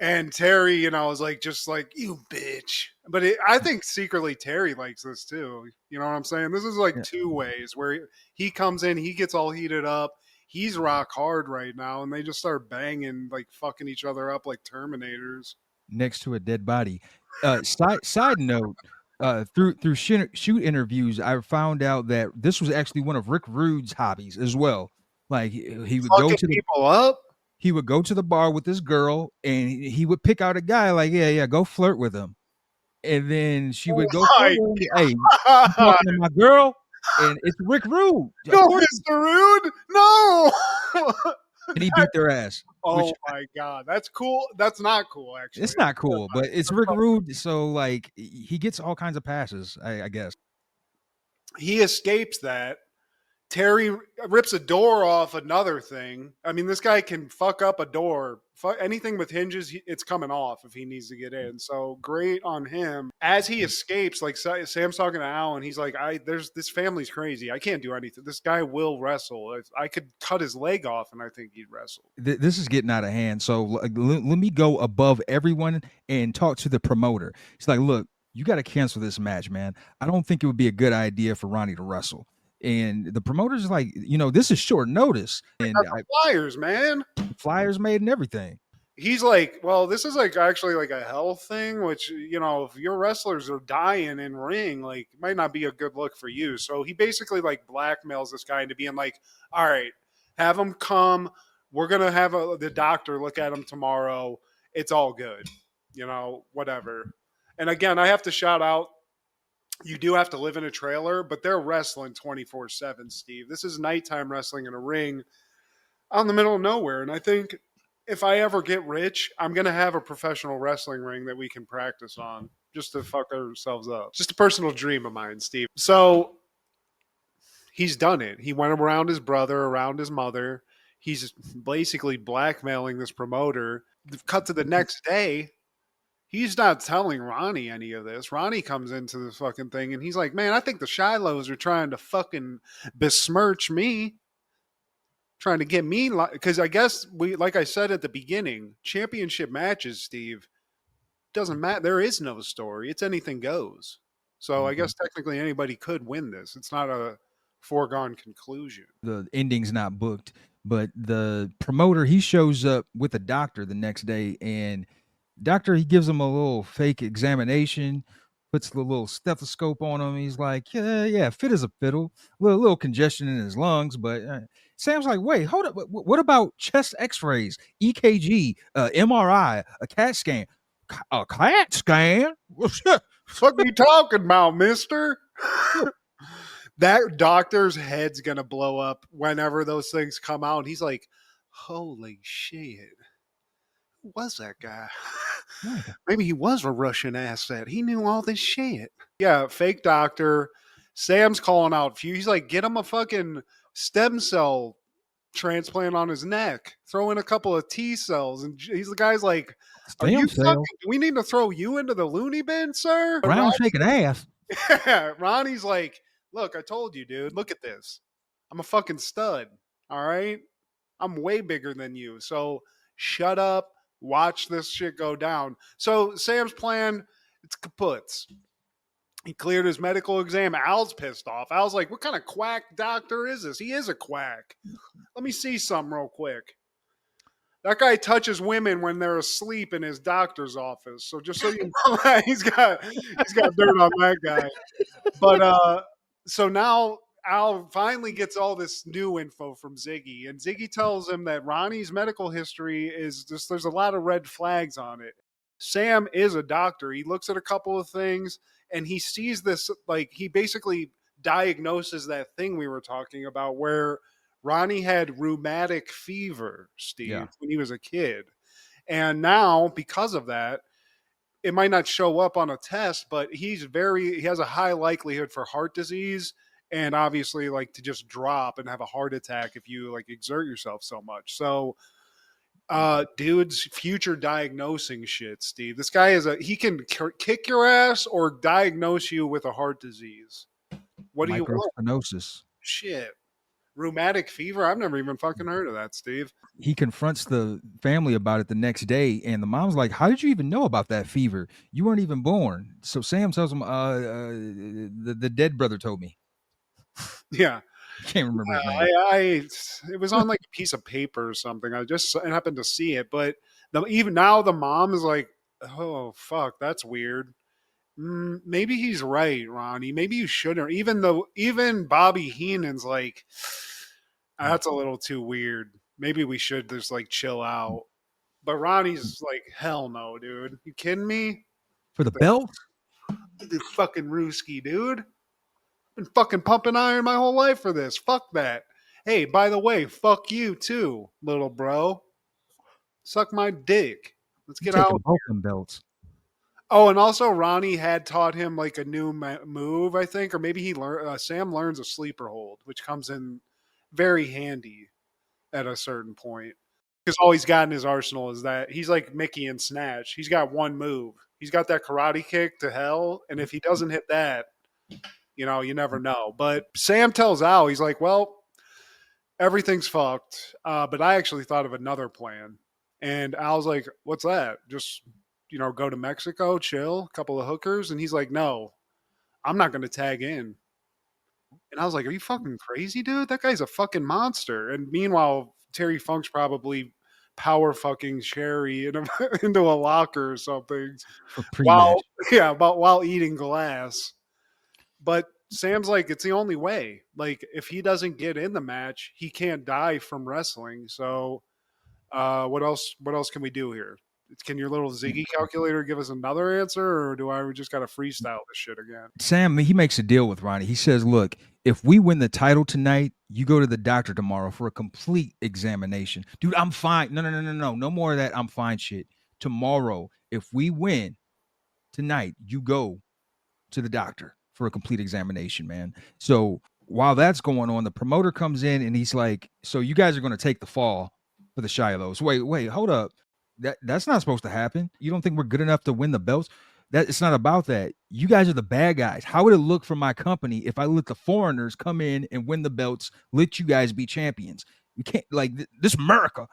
And Terry, is like, just like, you bitch. But I think secretly Terry likes this too. You know what I'm saying? This is like 2 ways where he comes in, he gets all heated up. He's rock hard right now. And they just start banging, like fucking each other up like Terminators. Next to a dead body. Side note, through shoot interviews, I found out that this was actually one of Rick Rude's hobbies as well. Like he would go to people up. He would go to the bar with this girl and he would pick out a guy like, yeah, go flirt with him. And then she would go my forward, hey, you talking to my girl? And it's Rick Rude. Of No, course. Mr. Rude, no. And he beat their ass. Oh my god, that's cool. That's not cool, actually. It's not cool, but it's Rick Rude, so like he gets all kinds of passes, I guess. He escapes that. Terry rips a door off another thing. I mean, this guy can fuck up a door. Anything with hinges, it's coming off if he needs to get in. So great on him. As he escapes, like Sam's talking to Alan, he's like, this family's crazy. I can't do anything. This guy will wrestle. I could cut his leg off and I think he'd wrestle. This is getting out of hand. So let me go above everyone and talk to the promoter. He's like, look, you got to cancel this match, man. I don't think it would be a good idea for Ronnie to wrestle. And the promoter's like, this is short notice. And Flyers, man. Flyers made and everything. He's like, well, this is like actually like a health thing, which, if your wrestlers are dying in ring, like it might not be a good look for you. So he basically like blackmails this guy into being like, all right, have him come. We're going to have the doctor look at him tomorrow. It's all good, whatever. And again, I have to shout out, you do have to live in a trailer, but they're wrestling 24/7, Steve. This is nighttime wrestling in a ring out in the middle of nowhere. And I think if I ever get rich, I'm going to have a professional wrestling ring that we can practice on just to fuck ourselves up. Just a personal dream of mine, Steve. So he's done it. He went around his brother, around his mother. He's basically blackmailing this promoter. Cut to the next day. He's not telling Ronnie any of this. Ronnie comes into this fucking thing and he's like, man, I think the Shilohs are trying to fucking besmirch me. Trying to get me, because I guess like I said at the beginning, championship matches, Steve, doesn't matter. There is no story. It's anything goes. So I guess technically anybody could win this. It's not a foregone conclusion. The ending's not booked, but the promoter, he shows up with a doctor the next day, and doctor, he gives him a little fake examination, puts the little stethoscope on him. He's like, yeah, fit as a fiddle. Little congestion in his lungs, but Sam's like, wait, hold up. What about chest x-rays, EKG, MRI, a CAT scan? A CAT scan? What are you talking about, mister? That doctor's head's going to blow up whenever those things come out. He's like, holy shit. Who was that guy? Maybe he was a Russian asset. He knew all this shit. Yeah, fake doctor. Sam's calling out. He's like, get him a fucking stem cell transplant on his neck. Throw in a couple of T cells. And the guy's like, are you fucking, do we need to throw you into the loony bin, sir? Brown shaking ass. Yeah, Ronnie's like, look, I told you, dude. Look at this. I'm a fucking stud. All right? I'm way bigger than you. So shut up. Watch this shit go down. So Sam's plan, it's kaputs. He cleared his medical exam. Al's pissed off. Al's like, what kind of quack doctor is this? He is a quack. Let me see something real quick. That guy touches women when they're asleep in his doctor's office. So just so you know that, he's got dirt on that guy. But so now Al finally gets all this new info from Ziggy, and Ziggy tells him that Ronnie's medical history is just, there's a lot of red flags on it. Sam is a doctor. He looks at a couple of things and he sees this, like he basically diagnoses that thing we were talking about where Ronnie had rheumatic fever, Steve, when he was a kid. And now because of that, it might not show up on a test, but he has a high likelihood for heart disease. And obviously, like, to just drop and have a heart attack if you like exert yourself so much. So, dude's future diagnosing shit, Steve. This guy he can kick your ass or diagnose you with a heart disease. What do you want? Microspinosis. Shit. Rheumatic fever? I've never even fucking heard of that, Steve. He confronts the family about it the next day, and the mom's like, how did you even know about that fever? You weren't even born. So Sam tells him, the dead brother told me. Yeah. I can't remember his name. It was on like a piece of paper or something. I just happened to see it. But even now the mom is like, oh, fuck, that's weird. Maybe he's right, Ronnie. Maybe you shouldn't. Even Bobby Heenan's like, that's a little too weird. Maybe we should just like chill out. But Ronnie's like, hell no, dude. You kidding me? For the belt? The fucking Ruski, dude. Been fucking pumping iron my whole life for this. Fuck that. Hey, by the way, fuck you too, little bro. Suck my dick. Let's You get taking out. both them belts. Oh, and also Ronnie had taught him like a new move, I think, or maybe Sam learns a sleeper hold, which comes in very handy at a certain point. Because all he's got in his arsenal is that he's like Mickey in Snatch. He's got one move. He's got that karate kick to hell, and if he doesn't hit that, you know, you never know. But Sam tells Al, he's like, well, everything's fucked, but I actually thought of another plan. And Al's like, what's that? Just, you know, go to Mexico, chill, a couple of hookers. And he's like, no, I'm not going to tag in. And I was like, are you fucking crazy, dude? That guy's a fucking monster. And meanwhile, Terry Funk's probably power fucking Sherry into a locker or something For pre-match. while eating glass. But Sam's like, it's the only way. Like, if he doesn't get in the match, he can't die from wrestling. So, what else can we do here? Can your little Ziggy calculator give us another answer, or do I just got to freestyle this shit again? Sam, he makes a deal with Ronnie. He says, look, if we win the title tonight, you go to the doctor tomorrow for a complete examination. Dude, I'm fine. No. No more of that I'm fine shit. Tomorrow, if we win tonight, you go to the doctor for a complete examination, man. So while that's going on, the promoter comes in and he's like, so you guys are going to take the fall for the Shilohs. Wait, hold up. That's not supposed to happen. You don't think we're good enough to win the belts? It's not about that. You guys are the bad guys. How would it look for my company if I let the foreigners come in and win the belts, let you guys be champions? You can't, like, this America.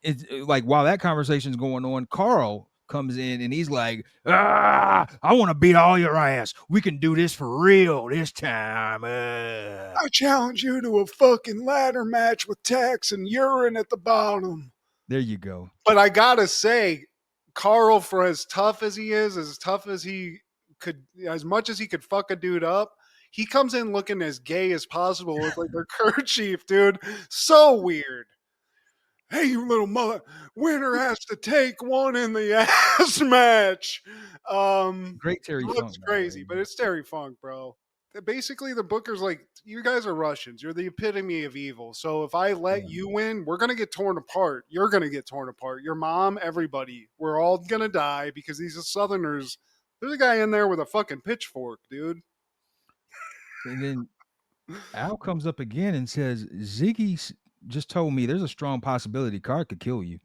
It's like, while that conversation's going on, Carl comes in and he's like, I want to beat all your ass. We can do this for real this time. I challenge you to a fucking ladder match with Tex and urine at the bottom. There you go. But I gotta say, Carl, for as tough as he is, as tough as he could, as much as he could fuck a dude up, he comes in looking as gay as possible with like their kerchief, dude. So weird. Hey, you little mother, winner has to take one in the ass match. Great Terry It Funk. looks crazy, but it's Terry Funk, bro. Basically, the booker's like, you guys are Russians. You're the epitome of evil. So if I let you win, we're going to get torn apart. You're going to get torn apart. Your mom, everybody. We're all going to die because these are Southerners. There's a guy in there with a fucking pitchfork, dude. And then Al comes up again and says, Ziggy just told me there's a strong possibility Card could kill you.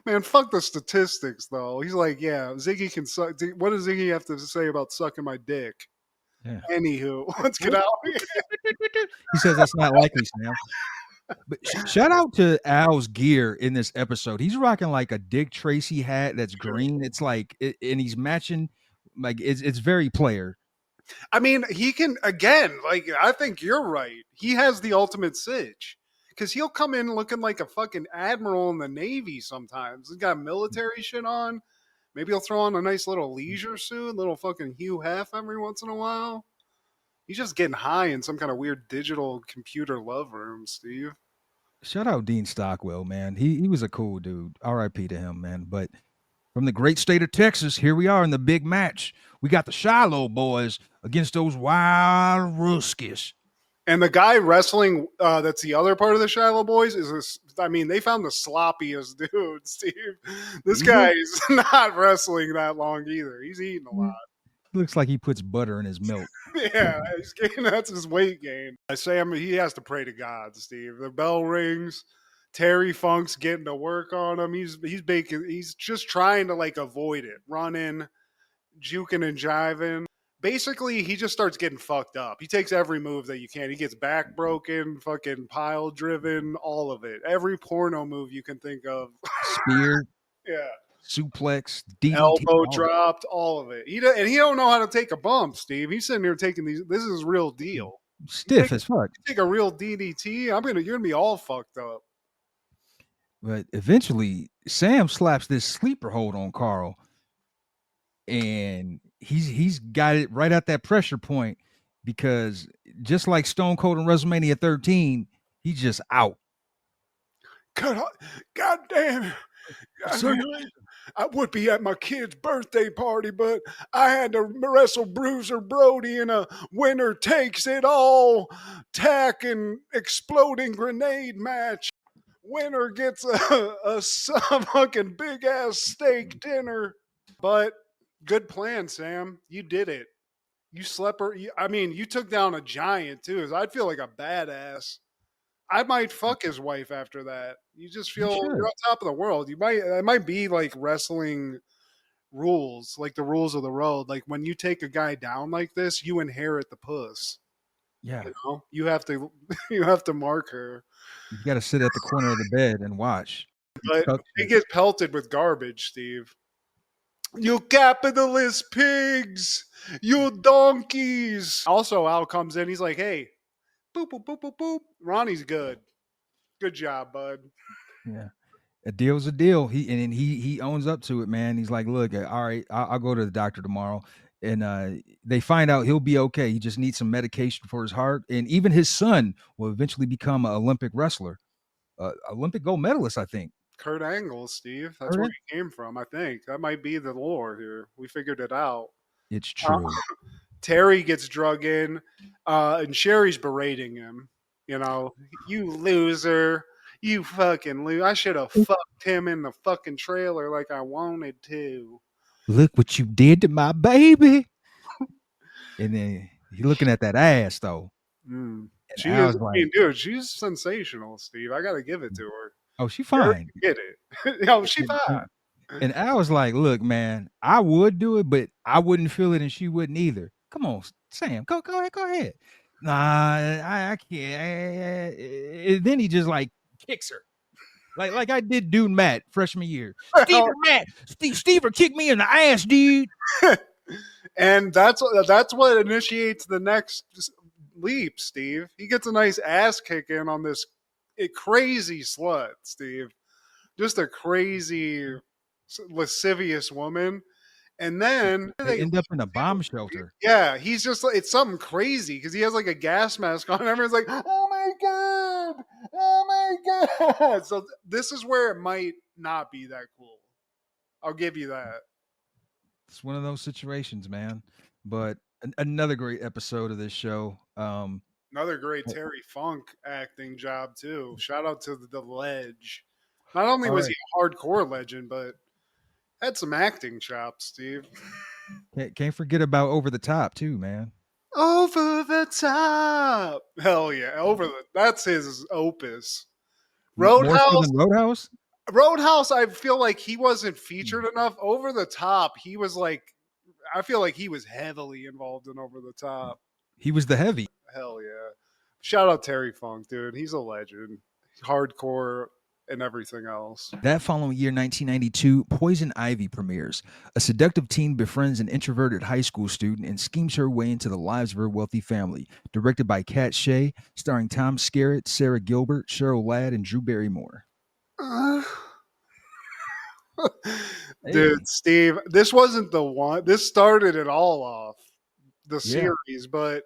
Man, fuck the statistics, though. He's like, yeah, Ziggy can suck. What does Ziggy have to say about sucking my dick? Yeah. Anywho, let's get out. He says that's not likely, Sam. But shout out to Al's gear in this episode. He's rocking like a Dick Tracy hat that's green. It's like, and he's matching, like, it's very player. I mean, he can, again, like, I think you're right. He has the ultimate sitch. Because he'll come in looking like a fucking admiral in the Navy sometimes. He's got military shit on. Maybe he'll throw on a nice little leisure suit, little fucking Hugh Hef every once in a while. He's just getting high in some kind of weird digital computer love room, Steve. Shout out Dean Stockwell, man. He was a cool dude. R.I.P. to him, man. But from the great state of Texas, here we are in the big match. We got the Shiloh boys against those wild Ruskies. And the guy wrestling, that's the other part of the Shiloh boys, is this. I mean, they found the sloppiest dude, Steve. This guy is not wrestling that long either. He's eating a lot. Looks like he puts butter in his milk. Yeah, that's his weight gain. Sam, he has to pray to God, Steve. The bell rings. Terry Funk's getting to work on him. He's baking. He's just trying to like avoid it, running, juking and jiving. Basically, he just starts getting fucked up. He takes every move that you can. He gets back broken, fucking pile driven, all of it. Every porno move you can think of. Spear. Yeah. Suplex, DDT, elbow dropped, all of it. He don't know how to take a bump, Steve. He's sitting here taking these. This is real deal. Stiff as fuck. Take a real DDT. You're gonna be all fucked up. But eventually, Sam slaps this sleeper hold on Carl, and he's got it right at that pressure point because just like Stone Cold in WrestleMania 13, he's just out. God damn it. I would be at my kid's birthday party, but I had to wrestle Bruiser Brody in a winner takes it all tack and exploding grenade match. Winner gets a fucking big ass steak dinner. But good plan, Sam. You did it. You slept her. I mean, you took down a giant too. I'd feel like a badass. I might fuck his wife after that. You just feel you're on top of the world. You might. It might be like wrestling rules, like the rules of the road. Like when you take a guy down like this, you inherit the puss. Yeah. You know, you have to. You have to mark her. You got to sit at the corner of the bed and watch. But they get pelted with garbage, Steve. You capitalist pigs! You donkeys! Also, Al comes in. He's like, hey, boop, boop, boop, boop, boop. Ronnie's good. Good job, bud. Yeah. A deal's a deal. He owns up to it, man. He's like, look, all right, I'll go to the doctor tomorrow. And they find out he'll be okay. He just needs some medication for his heart. And even his son will eventually become an Olympic wrestler, Olympic gold medalist, I think. Kurt Angle, Steve. That's where he came from, I think. That might be the lore here. We figured it out. It's true. Terry gets drug in, and Sherry's berating him. You know, you loser. You fucking loser. I should have fucked him in the fucking trailer like I wanted to. Look what you did to my baby. And then he's looking at that ass, though. She is, like, dude, she's sensational, Steve. I got to give it to her. Oh, she fine. Get it. Oh, she fine. And I was like, look, man, I would do it, but I wouldn't feel it and she wouldn't either. Come on, Sam, go ahead. Nah, I can't. And then he just like kicks her. Like I did dude Matt freshman year. Steve kicked me in the ass, dude. And that's what initiates the next leap, Steve. He gets a nice ass kick in on this crazy slut, Steve. Just a crazy, lascivious woman. And then they end up in a bomb shelter. Yeah, he's just like, it's something crazy because he has like a gas mask on. And everyone's like, oh my God. So this is where it might not be that cool. I'll give you that. It's one of those situations, man. But another great episode of this show. Another great Terry Funk acting job too. Shout out to the Ledge. Not only was he a hardcore legend, but had some acting chops, Steve. Can't forget about Over the Top too, man. Over the Top. Hell yeah. That's his opus. Roadhouse? Roadhouse, I feel like he wasn't featured enough. Over the Top, he was like, I feel like he was heavily involved in Over the Top. He was the heavy. Hell yeah. Shout out Terry Funk, dude. He's a legend. Hardcore and everything else. That following year, 1992, Poison Ivy premieres. A seductive teen befriends an introverted high school student and schemes her way into the lives of her wealthy family. Directed by Kat Shea, starring Tom Skerritt, Sarah Gilbert, Cheryl Ladd, and Drew Barrymore. Dude, Steve, this wasn't the one. This started it all off, the series, but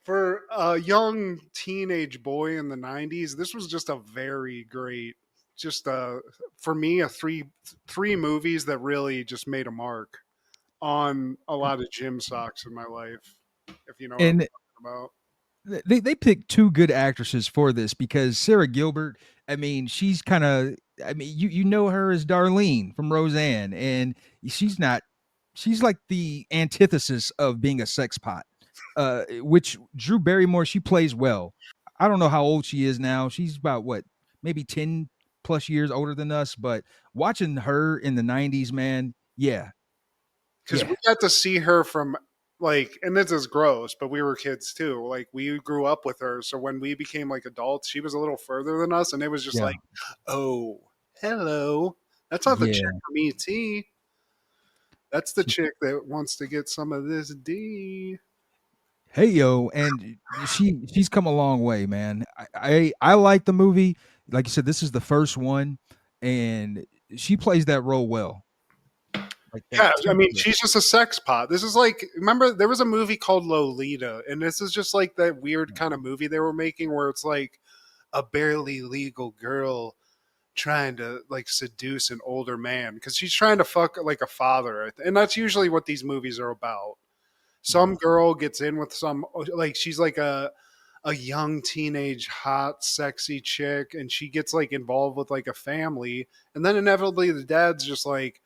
for a young teenage boy in the 90s, this was just a very great, for me, three movies that really just made a mark on a lot of gym socks in my life, if you know what I'm talking about. They picked two good actresses for this because Sarah Gilbert, I mean, she's kind of, you know her as Darlene from Roseanne, and she's like the antithesis of being a sex pot. Which Drew Barrymore, she plays well. I don't know how old she is now. She's about maybe 10 plus years older than us, but watching her in the 90s, man, yeah. Because we got to see her from and this is gross, but we were kids too. Like we grew up with her. So when we became like adults, she was a little further than us. And it was just like, oh, hello. That's not the chick from E.T. That's the chick that wants to get some of this D. Hey yo, and she's come a long way, man. I like the movie. Like you said, this is the first one, and she plays that role well. Yeah, I mean, she's just a sex pot. This is like, remember, there was a movie called Lolita, and this is just like that weird kind of movie they were making where it's like a barely legal girl trying to like seduce an older man because she's trying to fuck like a father, and that's usually what these movies are about. Some girl gets in with some, like she's like a young teenage hot sexy chick, and she gets like involved with like a family, and then inevitably the dad's just like,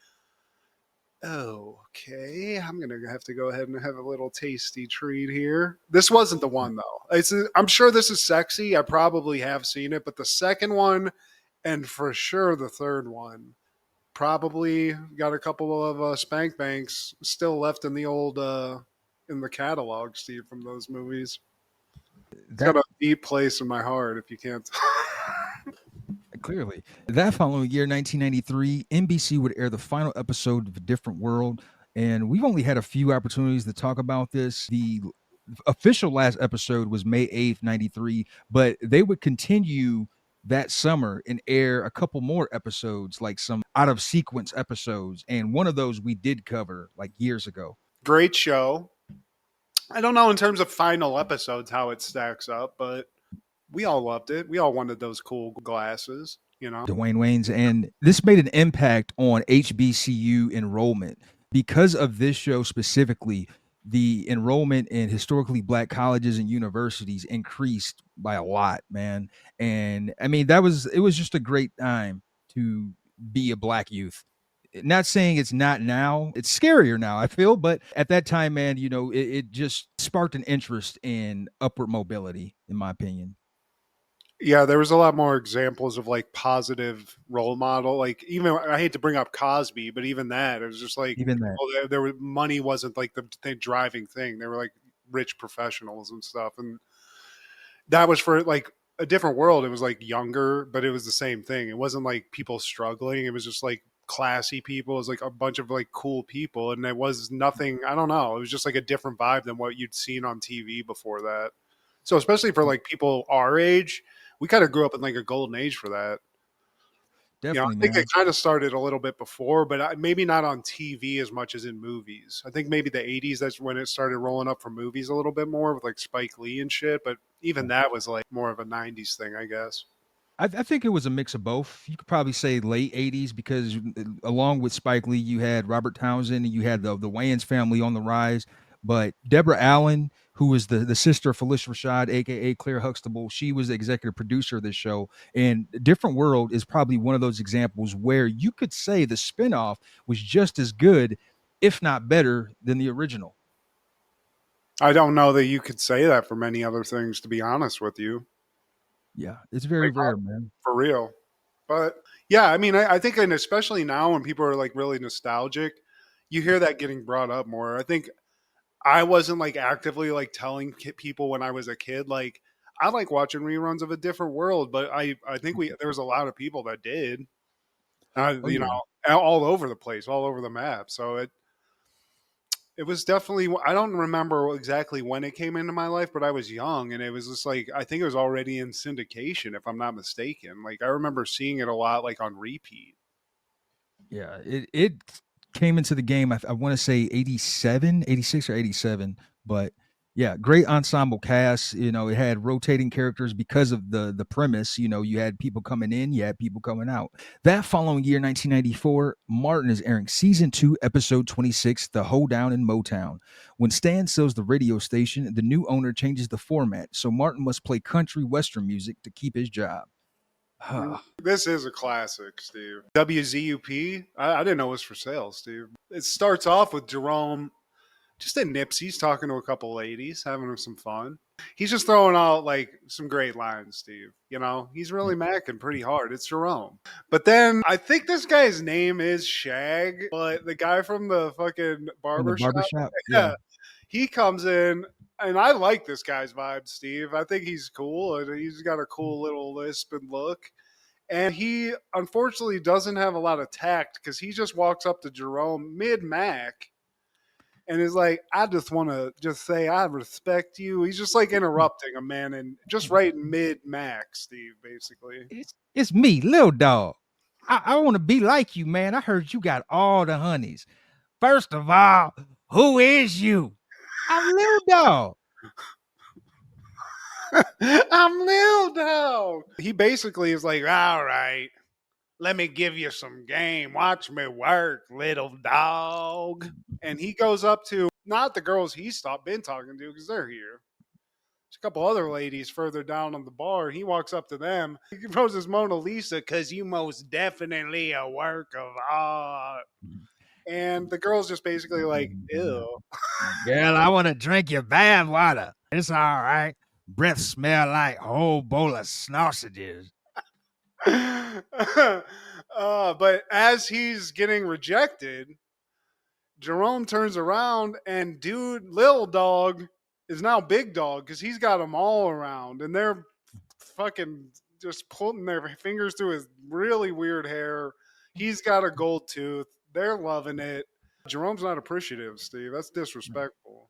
oh, okay, I'm gonna have to go ahead and have a little tasty treat here. This wasn't the one though. I'm sure this is sexy. I probably have seen it, but the second one, and for sure the third one, probably got a couple of spank banks still left in the old in the catalog, Steve, from those movies. It's got a deep place in my heart, if you can't. Clearly. That following year, 1993, NBC would air the final episode of A Different World. And we've only had a few opportunities to talk about this. The official last episode was May 8th, 93, but they would continue that summer and air a couple more episodes, like some out of sequence episodes. And one of those we did cover like years ago. Great show. I don't know in terms of final episodes how it stacks up, but we all loved it. We all wanted those cool glasses, you know. Dwayne Wayne's, and this made an impact on HBCU enrollment. Because of this show specifically, the enrollment in historically black colleges and universities increased by a lot, man. And I mean, it was just a great time to be a black youth. Not saying it's not now, it's scarier now, I feel, but at that time, man, it just sparked an interest in upward mobility, in my opinion. Yeah, there was a lot more examples of like positive role model. Like even I hate to bring up Cosby, but even that, it was just like Even that. there was money wasn't like the driving thing. They were like rich professionals and stuff, and that was for like a different world. It was like younger, but it was the same thing. It wasn't like people struggling. It was just like classy people. It was like a bunch of like cool people, and it was nothing. I don't know. It was just like a different vibe than what you'd seen on TV before that. So especially for like people our age, we kind of grew up in like a golden age for that. Definitely, I think man. it kind of started a little bit before, but maybe not on TV as much as in movies. I think maybe the 80s, that's when it started rolling up for movies a little bit more with like Spike Lee and shit. But even that was like more of a 90s thing, I guess. I think it was a mix of both. You could probably say late 80s because along with Spike Lee, you had Robert Townsend and you had the Wayans family on the rise. But Deborah Allen, who was the sister of Felicia Rashad, aka Claire Huxtable, she was the executive producer of this show. And Different World is probably one of those examples where you could say the spinoff was just as good, if not better, than the original. I don't know that you could say that for many other things, to be honest with you. Yeah, it's very rare, man. For real. But yeah, I mean, I think, and especially now when people are like really nostalgic, you hear that getting brought up more. I think I wasn't like actively like telling people when I was a kid, like, I like watching reruns of A Different World, but I think there was a lot of people that did, you know, all over the place, all over the map. So it was definitely, I don't remember exactly when it came into my life, but I was young and it was just like, I think it was already in syndication, if I'm not mistaken. Like I remember seeing it a lot, like on repeat. Yeah, it came into the game, I want to say 87, 86 or 87, but yeah, great ensemble cast. It had rotating characters because of the premise. You had people coming in, you had people coming out. That following year, 1994, Martin is airing season 2, episode 26, The Hoe Down in Motown. When Stan sells the radio station, the new owner changes the format, so Martin must play country western music to keep his job. This is a classic, Steve. WZUP, I didn't know it was for sale, Steve. It starts off with Jerome, just a Nipsey's talking to a couple ladies, having some fun. He's just throwing out like some great lines, Steve. He's really macking pretty hard. It's Jerome. But then I think this guy's name is Shag, but the guy from the fucking barbershop, Yeah. he comes in. And I like this guy's vibe, Steve. I think he's cool, and he's got a cool little lisp and look. And he unfortunately doesn't have a lot of tact because he just walks up to Jerome mid-Mac and is like, I just want to just say I respect you. He's just like interrupting a man and just right mid-Mac, Steve, basically. It's me, Lil Dog. I want to be like you, man. I heard you got all the honeys. First of all, who is you? I'm Lil Dog. I'm Lil Dog. He basically is like, all right, let me give you some game. Watch me work, little dog. And he goes up to not the girls he's been talking to because they're here. There's a couple other ladies further down on the bar. He walks up to them. He proposes Mona Lisa because you most definitely a work of art. And the girl's just basically like, ew. Girl, I want to drink your bath water. It's all right. Breath smell like a whole bowl of sausages. But as he's getting rejected, Jerome turns around and dude, little dog is now big dog because he's got them all around and they're fucking just putting their fingers through his really weird hair. He's got a gold tooth. They're loving it. Jerome's not appreciative, Steve. That's disrespectful.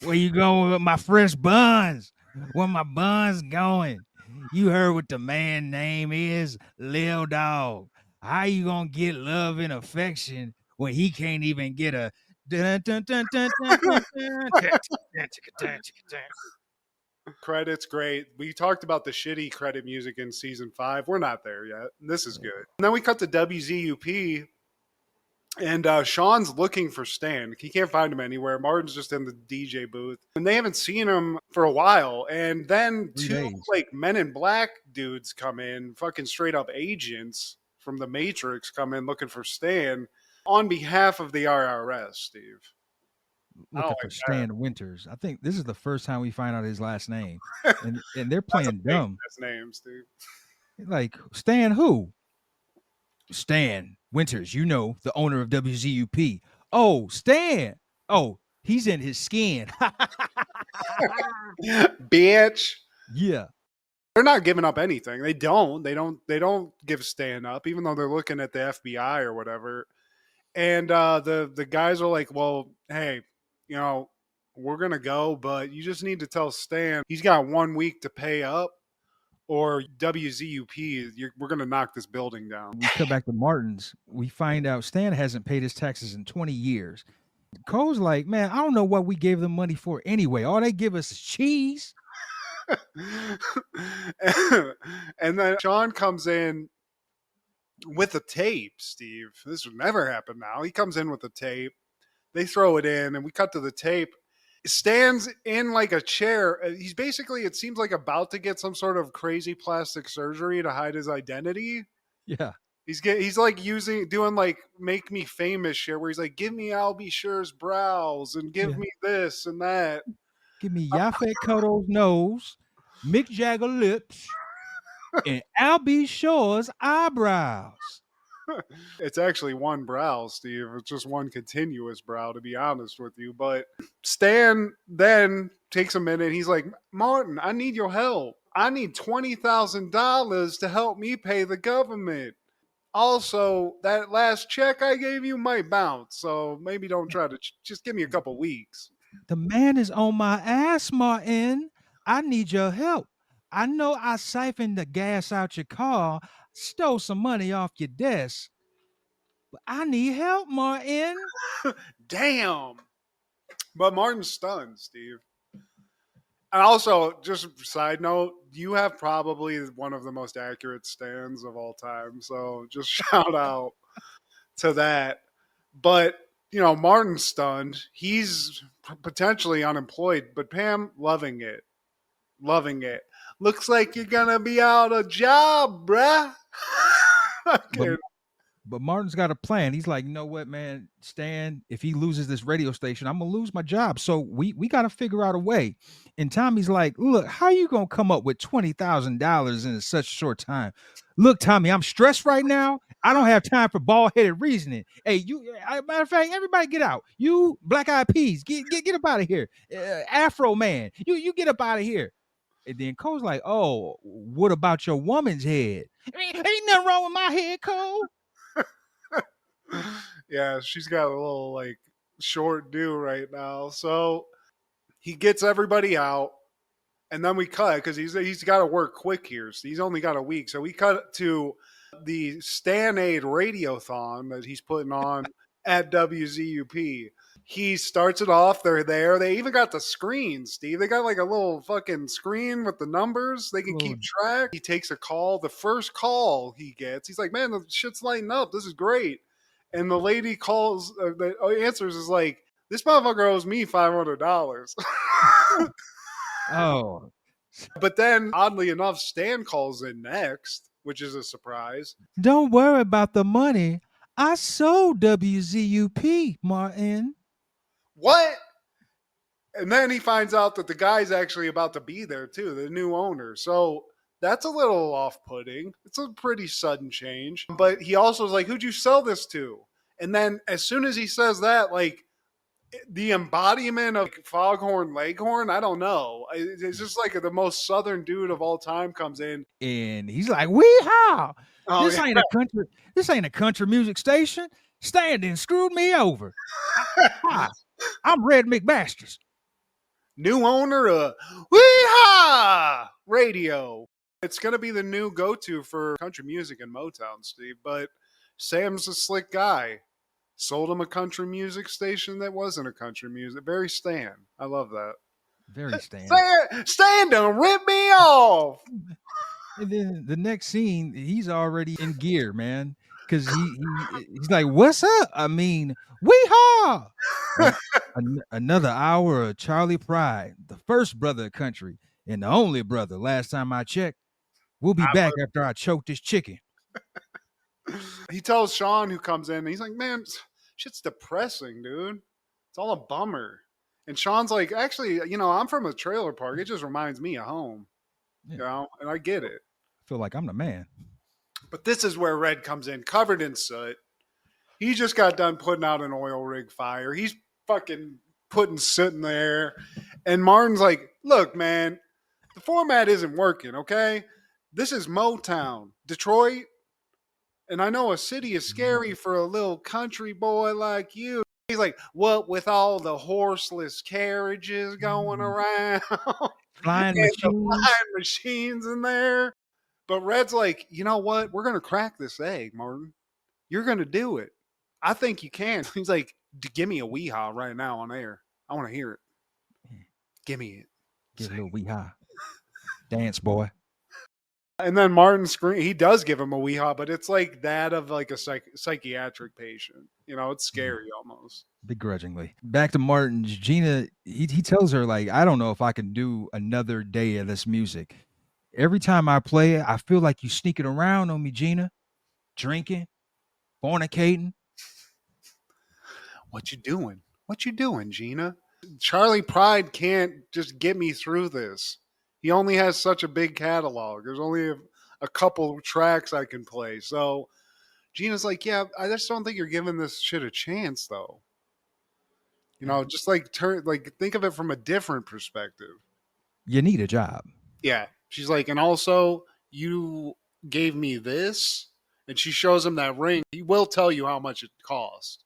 Where you going with my fresh buns? Where my buns going? You heard what the man name is? Lil Dog. How you gonna get love and affection when he can't even get a Credits great. We talked about the shitty credit music in season 5. We're not there yet. This is good. And then we cut to WZUP. And Sean's looking for Stan. He can't find him anywhere. Martin's just in the DJ booth. And they haven't seen him for a while. And then 2 like Men in Black dudes come in, fucking straight up agents from the Matrix come in looking for Stan on behalf of the IRS, Steve. Looking for Stan Winters. I think this is the first time we find out his last name. And they're playing dumb. That's name, Steve. Like, Stan who? Stan Winters, you know, the owner of WZUP. Oh, Stan. Oh, he's in his skin. Bitch. Yeah. They're not giving up anything. They don't give Stan up, even though they're looking at the FBI or whatever. And the guys are like, well, hey, you know, we're going to go, but you just need to tell Stan he's got 1 week to pay up. Or WZUP, we're going to knock this building down. We come back to Martin's. We find out Stan hasn't paid his taxes in 20 years. Cole's like, man, I don't know what we gave them money for anyway. All they give us is cheese. And then Sean comes in with a tape, Steve. This would never happen now. He comes in with a tape. They throw it in, and we cut to the tape. Stands in like a chair. He's basically, it seems like about to get some sort of crazy plastic surgery to hide his identity. Yeah. He's like doing like make me famous shit where he's like, give me Albie Shure's brows and give me this and that. Give me Yaphet Kotto's nose, Mick Jagger lips, and Albie Shure's eyebrows. It's actually one brow, Steve. It's just one continuous brow, to be honest with you. But Stan then takes a minute. He's like, Martin, I need your help. I need $20,000 to help me pay the government. Also, that last check I gave you might bounce. So maybe don't try to just give me a couple weeks. The man is on my ass, Martin. I need your help. I know I siphoned the gas out your car, stole some money off your desk, but I need help, Martin. Damn. But Martin's stunned, Steve. And also, just a side note, you have probably one of the most accurate stands of all time. So just shout out to that. But, you know, Martin's stunned. He's potentially unemployed, but Pam loving it. Loving it. Looks like you're going to be out of job, bruh. But Martin's got a plan. He's like, you know what, man, Stan, if he loses this radio station, I'm going to lose my job. So we got to figure out a way. And Tommy's like, look, how you going to come up with $20,000 in such a short time? Look, Tommy, I'm stressed right now. I don't have time for bald-headed reasoning. Hey, matter of fact, everybody get out. You Black Eyed Peas, get up out of here. Afro man, you get up out of here. And then Cole's like, oh, what about your woman's head? Ain't nothing wrong with my head, Cole. Yeah, she's got a little like short due right now. So he gets everybody out, and then we cut because he's got to work quick here. So he's only got a week. So we cut to the Stan Aid Radiothon that he's putting on at WZUP. He starts it off. They're there. They even got the screen, Steve. They got like a little fucking screen with the numbers. They can keep track. He takes a call. The first call he gets, he's like, man, the shit's lighting up. This is great. And the lady calls, the answers is like, this motherfucker owes me $500. Oh. But then, oddly enough, Stan calls in next, which is a surprise. Don't worry about the money. I sold WZUP, Martin. What? And then he finds out that the guy's actually about to be there too, the new owner. So that's a little off-putting. It's a pretty sudden change. But he also is like, who'd you sell this to? And then as soon as he says that, like, the embodiment of Foghorn Leghorn, I don't know. It's just like the most southern dude of all time comes in. And he's like, wee-haw! Oh, This yeah. ain't a country music station. Stan done screwed me over. Hi, I'm Red McMasters. New owner of Wee-haw Radio. It's going to be the new go-to for country music in Motown, Steve. But Sam's a slick guy. Sold him a country music station that wasn't a country music. Very Stan. I love that. Very Stan. Stan done ripped me off. And then the next scene, he's already in gear, man. Because he's like, what's up? I mean, wee-haw! Another hour of Charlie Pride, the first brother of country, and the only brother, last time I checked. We'll be back after I choke this chicken. He tells Sean, who comes in, he's like, man, shit's depressing, dude. It's all a bummer. And Sean's like, actually, I'm from a trailer park. It just reminds me of home. Yeah. And I get it. I feel like I'm the man. But this is where Red comes in, covered in soot. He just got done putting out an oil rig fire. He's fucking putting soot in the air. And Martin's like, look, man, the format isn't working, okay? This is Motown, Detroit. And I know a city is scary for a little country boy like you. He's like, what with all the horseless carriages going around? Flying machines in there. But Red's like, you know what? We're going to crack this egg, Martin. You're going to do it. I think you can. He's like, give me a wee-haw right now on air. I want to hear it. Give me it. Give a little wee-haw. Dance, boy. And then Martin he does give him a wee-haw, but it's like that of like a psychiatric patient. It's scary almost. Begrudgingly. Back to Martin's. Gina, he tells her, like, I don't know if I can do another day of this music. Every time I play it, I feel like you sneaking around on me, Gina. Drinking, fornicating. What you doing? What you doing, Gina? Charlie Pride can't just get me through this. He only has such a big catalog. There's only a couple tracks I can play. So Gina's like, yeah, I just don't think you're giving this shit a chance, though. Just like think of it from a different perspective. You need a job. Yeah. She's like, and also you gave me this, and she shows him that ring. He will tell you how much it cost.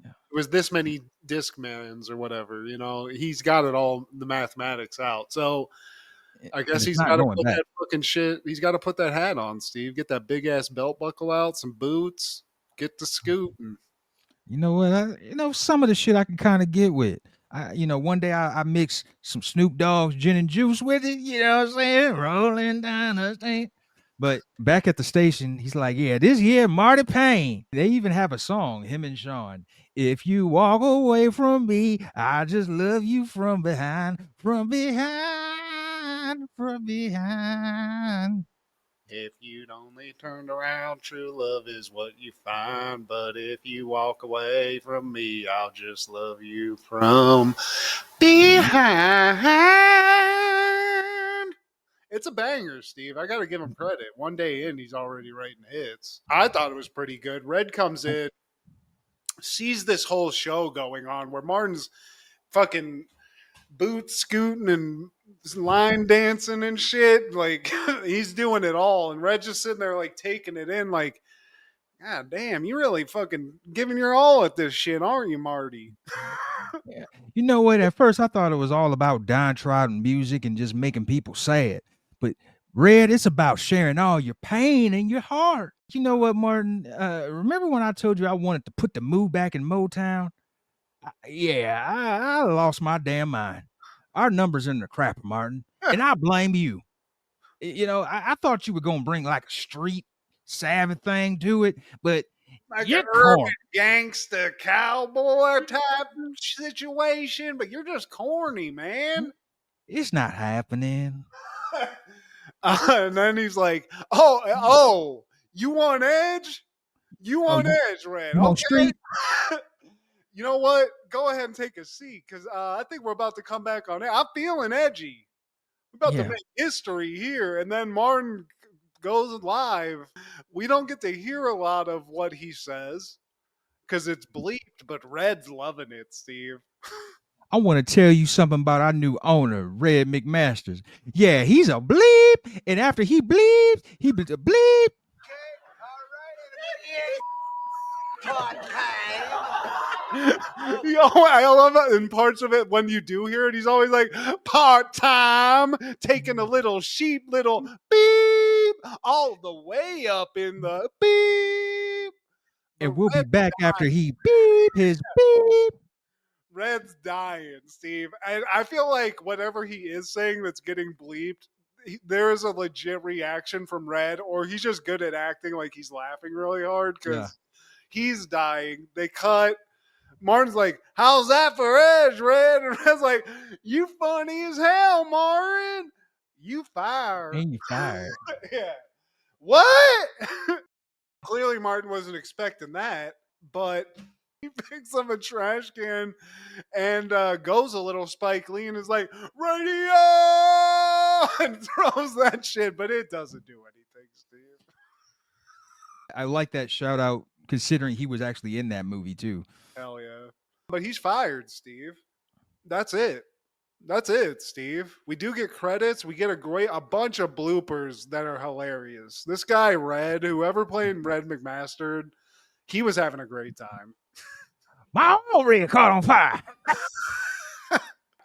Yeah. It was this many Discmans or whatever. He's got it all, the mathematics out. So I guess he's got to put that fucking shit. He's got to put that hat on, Steve. Get that big ass belt buckle out, some boots, get the scooting. You know what? Some of the shit I can kind of get with. One day I mix some Snoop Dogg's gin and juice with it. You know what I'm saying? Rolling down the street. But back at the station, he's like, yeah, this here, Marty Payne. They even have a song, him and Sean. If you walk away from me, I just love you from behind, from behind, from behind. If you'd only turned around, true love is what you find. But if you walk away from me, I'll just love you from behind. It's a banger, Steve. I got to give him credit. One day in, he's already writing hits. I thought it was pretty good. Red comes in, sees this whole show going on where Martin's fucking boot scooting and line dancing and shit. Like, he's doing it all. And Red's just sitting there, like, taking it in, like, God damn, you really fucking giving your all at this shit, aren't you, Marty? Yeah. You know what? At first, I thought it was all about downtrodden music and just making people sad. But Red, it's about sharing all your pain and your heart. You know what, Martin? Remember when I told you I wanted to put the mood back in Motown? I lost my damn mind. Our number's in the crapper, Martin, and I blame you. You know, I thought you were gonna bring like a street savage thing to it, but Like you're an urban corny. gangsta cowboy type situation, but you're just corny, man. It's not happening. And then he's like, "Oh, you want edge? You want edge, Red? You want Okay. street? You know what? Go ahead and take a seat because I think we're about to come back on it. I'm feeling edgy. We're about to make history here." And then Martin goes live. We don't get to hear a lot of what he says because it's bleeped, but Red's loving it, Steve. I want to tell you something about our new owner, Red McMasters. Yeah, he's a bleep, and after he bleeps, he be a bleep. Yo, I love it in parts of it when you do hear it. He's always like part time, taking a little sheep, little beep, all the way up in the beep. And we'll be back after he beep his beep. Red's dying, Steve. And I feel like whatever he is saying that's getting bleeped, there is a legit reaction from Red, or he's just good at acting like he's laughing really hard because he's dying. They cut. Martin's like, "How's that for edge, Red?" And Red's like, "You funny as hell, Martin. You fired." And you fired. Yeah. What? Clearly Martin wasn't expecting that, but he picks up a trash can and goes a little Spike Lee and is like, "Radio!" and throws that shit, but it doesn't do anything, Steve. I like that shout out considering he was actually in that movie too. Hell yeah. But he's fired, Steve. That's it. That's it, Steve. We do get credits. We get a bunch of bloopers that are hilarious. This guy, Red, whoever played Red McMaster, he was having a great time. My own rig caught on fire.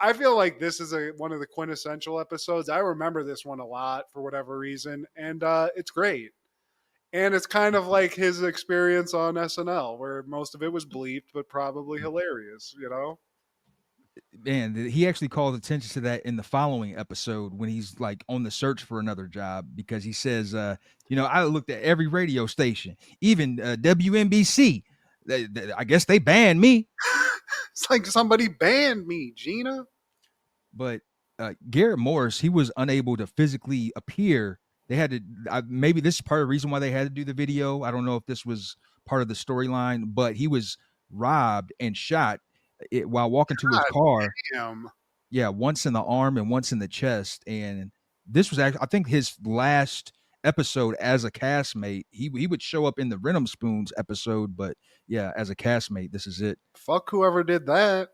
I feel like this is one of the quintessential episodes. I remember this one a lot for whatever reason, and it's great. And it's kind of like his experience on SNL, where most of it was bleeped, but probably hilarious, you know? Man, he actually called attention to that in the following episode when he's like on the search for another job because he says, I looked at every radio station, even WNBC. I guess they banned me. It's like somebody banned me, Gina. But Garrett Morris, he was unable to physically appear. They had to, maybe this is part of the reason why they had to do the video. I don't know if this was part of the storyline, but he was robbed and shot while walking to his car. Damn. Yeah, once in the arm and once in the chest. And this was actually, I think, his last episode as a castmate. He would show up in the Rhythm Spoons episode, but yeah, as a castmate, this is it. Fuck whoever did that.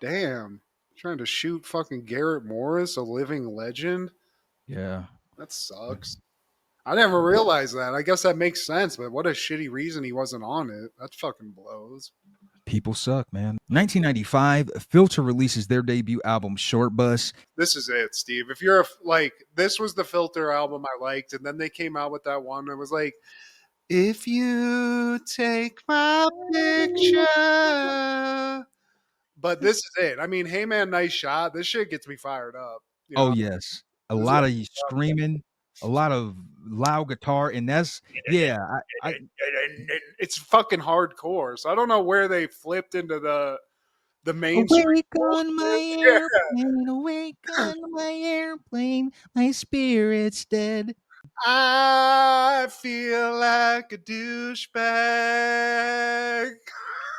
Damn. Trying to shoot fucking Garrett Morris, a living legend. Yeah. That sucks. I never realized that. I guess that makes sense, but what a shitty reason he wasn't on it. That fucking blows. People suck, man. 1995, Filter releases their debut album, Short Bus. This is it, Steve. If you're this was the Filter album I liked, and then they came out with that one that was like, "If you take my picture." But this is it. I mean, "Hey Man, Nice Shot." This shit gets me fired up. Oh, yes. A lot of screaming, a lot of loud guitar, and that's it's fucking hardcore. So I don't know where they flipped into the mainstream. Awake on my airplane, awake on my airplane, my spirit's dead. I feel like a douchebag.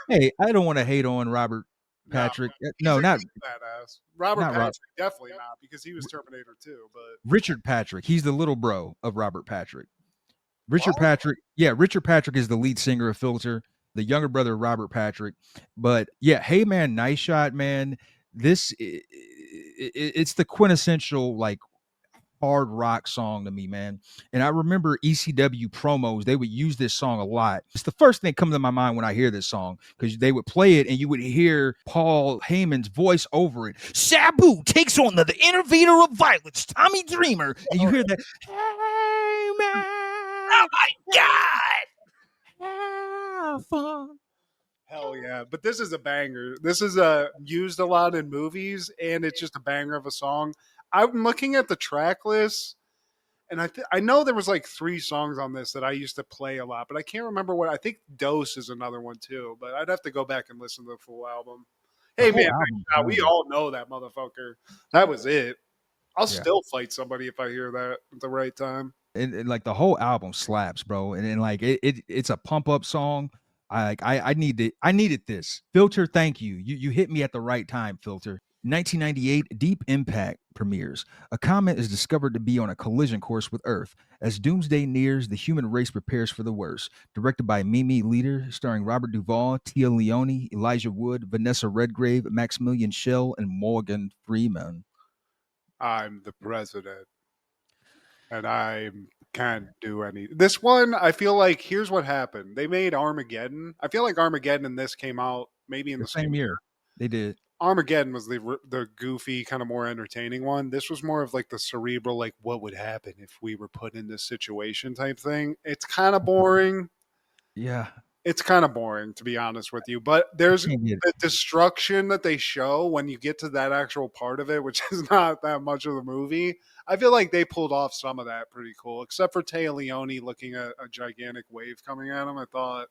Hey, I don't want to hate on Robert Patrick. No, not badass. Robert Patrick, definitely not, because he was Terminator 2. But Richard Patrick, he's the little bro of Robert Patrick. Richard Patrick is the lead singer of Filter, the younger brother of Robert Patrick. But yeah, Hey Man, Nice Shot, man. This it's the quintessential like hard rock song to me, man. And I remember ECW promos, they would use this song a lot. It's the first thing that comes to my mind when I hear this song, because they would play it and you would hear Paul Heyman's voice over it. Sabu takes on the intervener of violence, Tommy Dreamer. And you hear that, "Hey man, oh my God, have fun." Hell yeah. But this is a banger. This is used a lot in movies, and it's just a banger of a song. I'm looking at the track list, and I know there was like 3 songs on this that I used to play a lot, but I can't remember what. I think Dose is another one too, but I'd have to go back and listen to the full album. The Hey whole man, album, we all know that motherfucker. That was it. I'll Yeah. still fight somebody if I hear that at the right time. And like the whole album slaps, bro. And like it's a pump up song. I needed this. Filter, thank you. You hit me at the right time, Filter. 1998, Deep Impact premieres. A comet is discovered to be on a collision course with Earth. As doomsday nears, the human race prepares for the worst. Directed by Mimi Leader, starring Robert Duvall, Tia Leone, Elijah Wood, Vanessa Redgrave, Maximilian Schell, and Morgan Freeman. I'm the president, and I can't do any. This one, I feel like here's what happened. They made Armageddon. I feel like Armageddon and this came out maybe in The the same year. They did. Armageddon was the goofy, kind of more entertaining one. This was more of like the cerebral, like what would happen if we were put in this situation type thing. It's kind of boring. Yeah. It's kind of boring, to be honest with you. But there's Can't get it. the destruction that they show when you get to that actual part of it, which is not that much of the movie. I feel like they pulled off some of that pretty cool, except for Tia Leone looking at a gigantic wave coming at him. I thought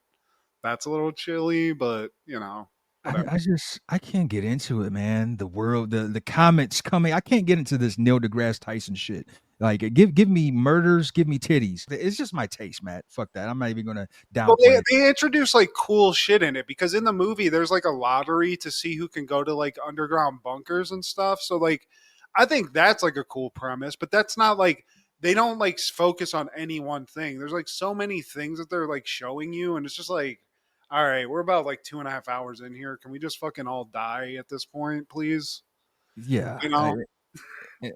that's a little chilly, but you know. I can't get into it, man. The world, the comments coming. I can't get into this Neil deGrasse Tyson shit. Like, give me murders, give me titties. It's just my taste, Matt. Fuck that. I'm not even gonna downplay Well, it. they introduce like cool shit in it because in the movie there's like a lottery to see who can go to like underground bunkers and stuff. So like, I think that's like a cool premise, but that's not like they don't like focus on any one thing. There's like so many things that they're like showing you, and it's just like, all right, we're about like 2.5 hours in here. Can we just fucking all die at this point, please? Yeah, You know.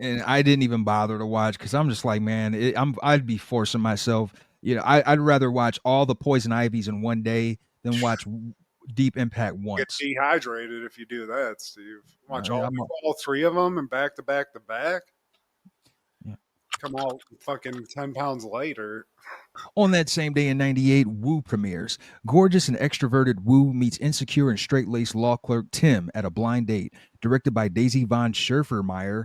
and I didn't even bother to watch because I'm just like, man, I'd be forcing myself. You know, I'd rather watch all the Poison Ivies in one day than watch Deep Impact Get once. dehydrated if you do that, Steve. Watch Yeah, all 3 of them and back to back to back. Yeah. Come all fucking 10 pounds lighter. On that same day in 98, Woo premieres. Gorgeous and extroverted Woo meets insecure and straight-laced law clerk Tim at a blind date. Directed by Daisy Von Scherfermeyer.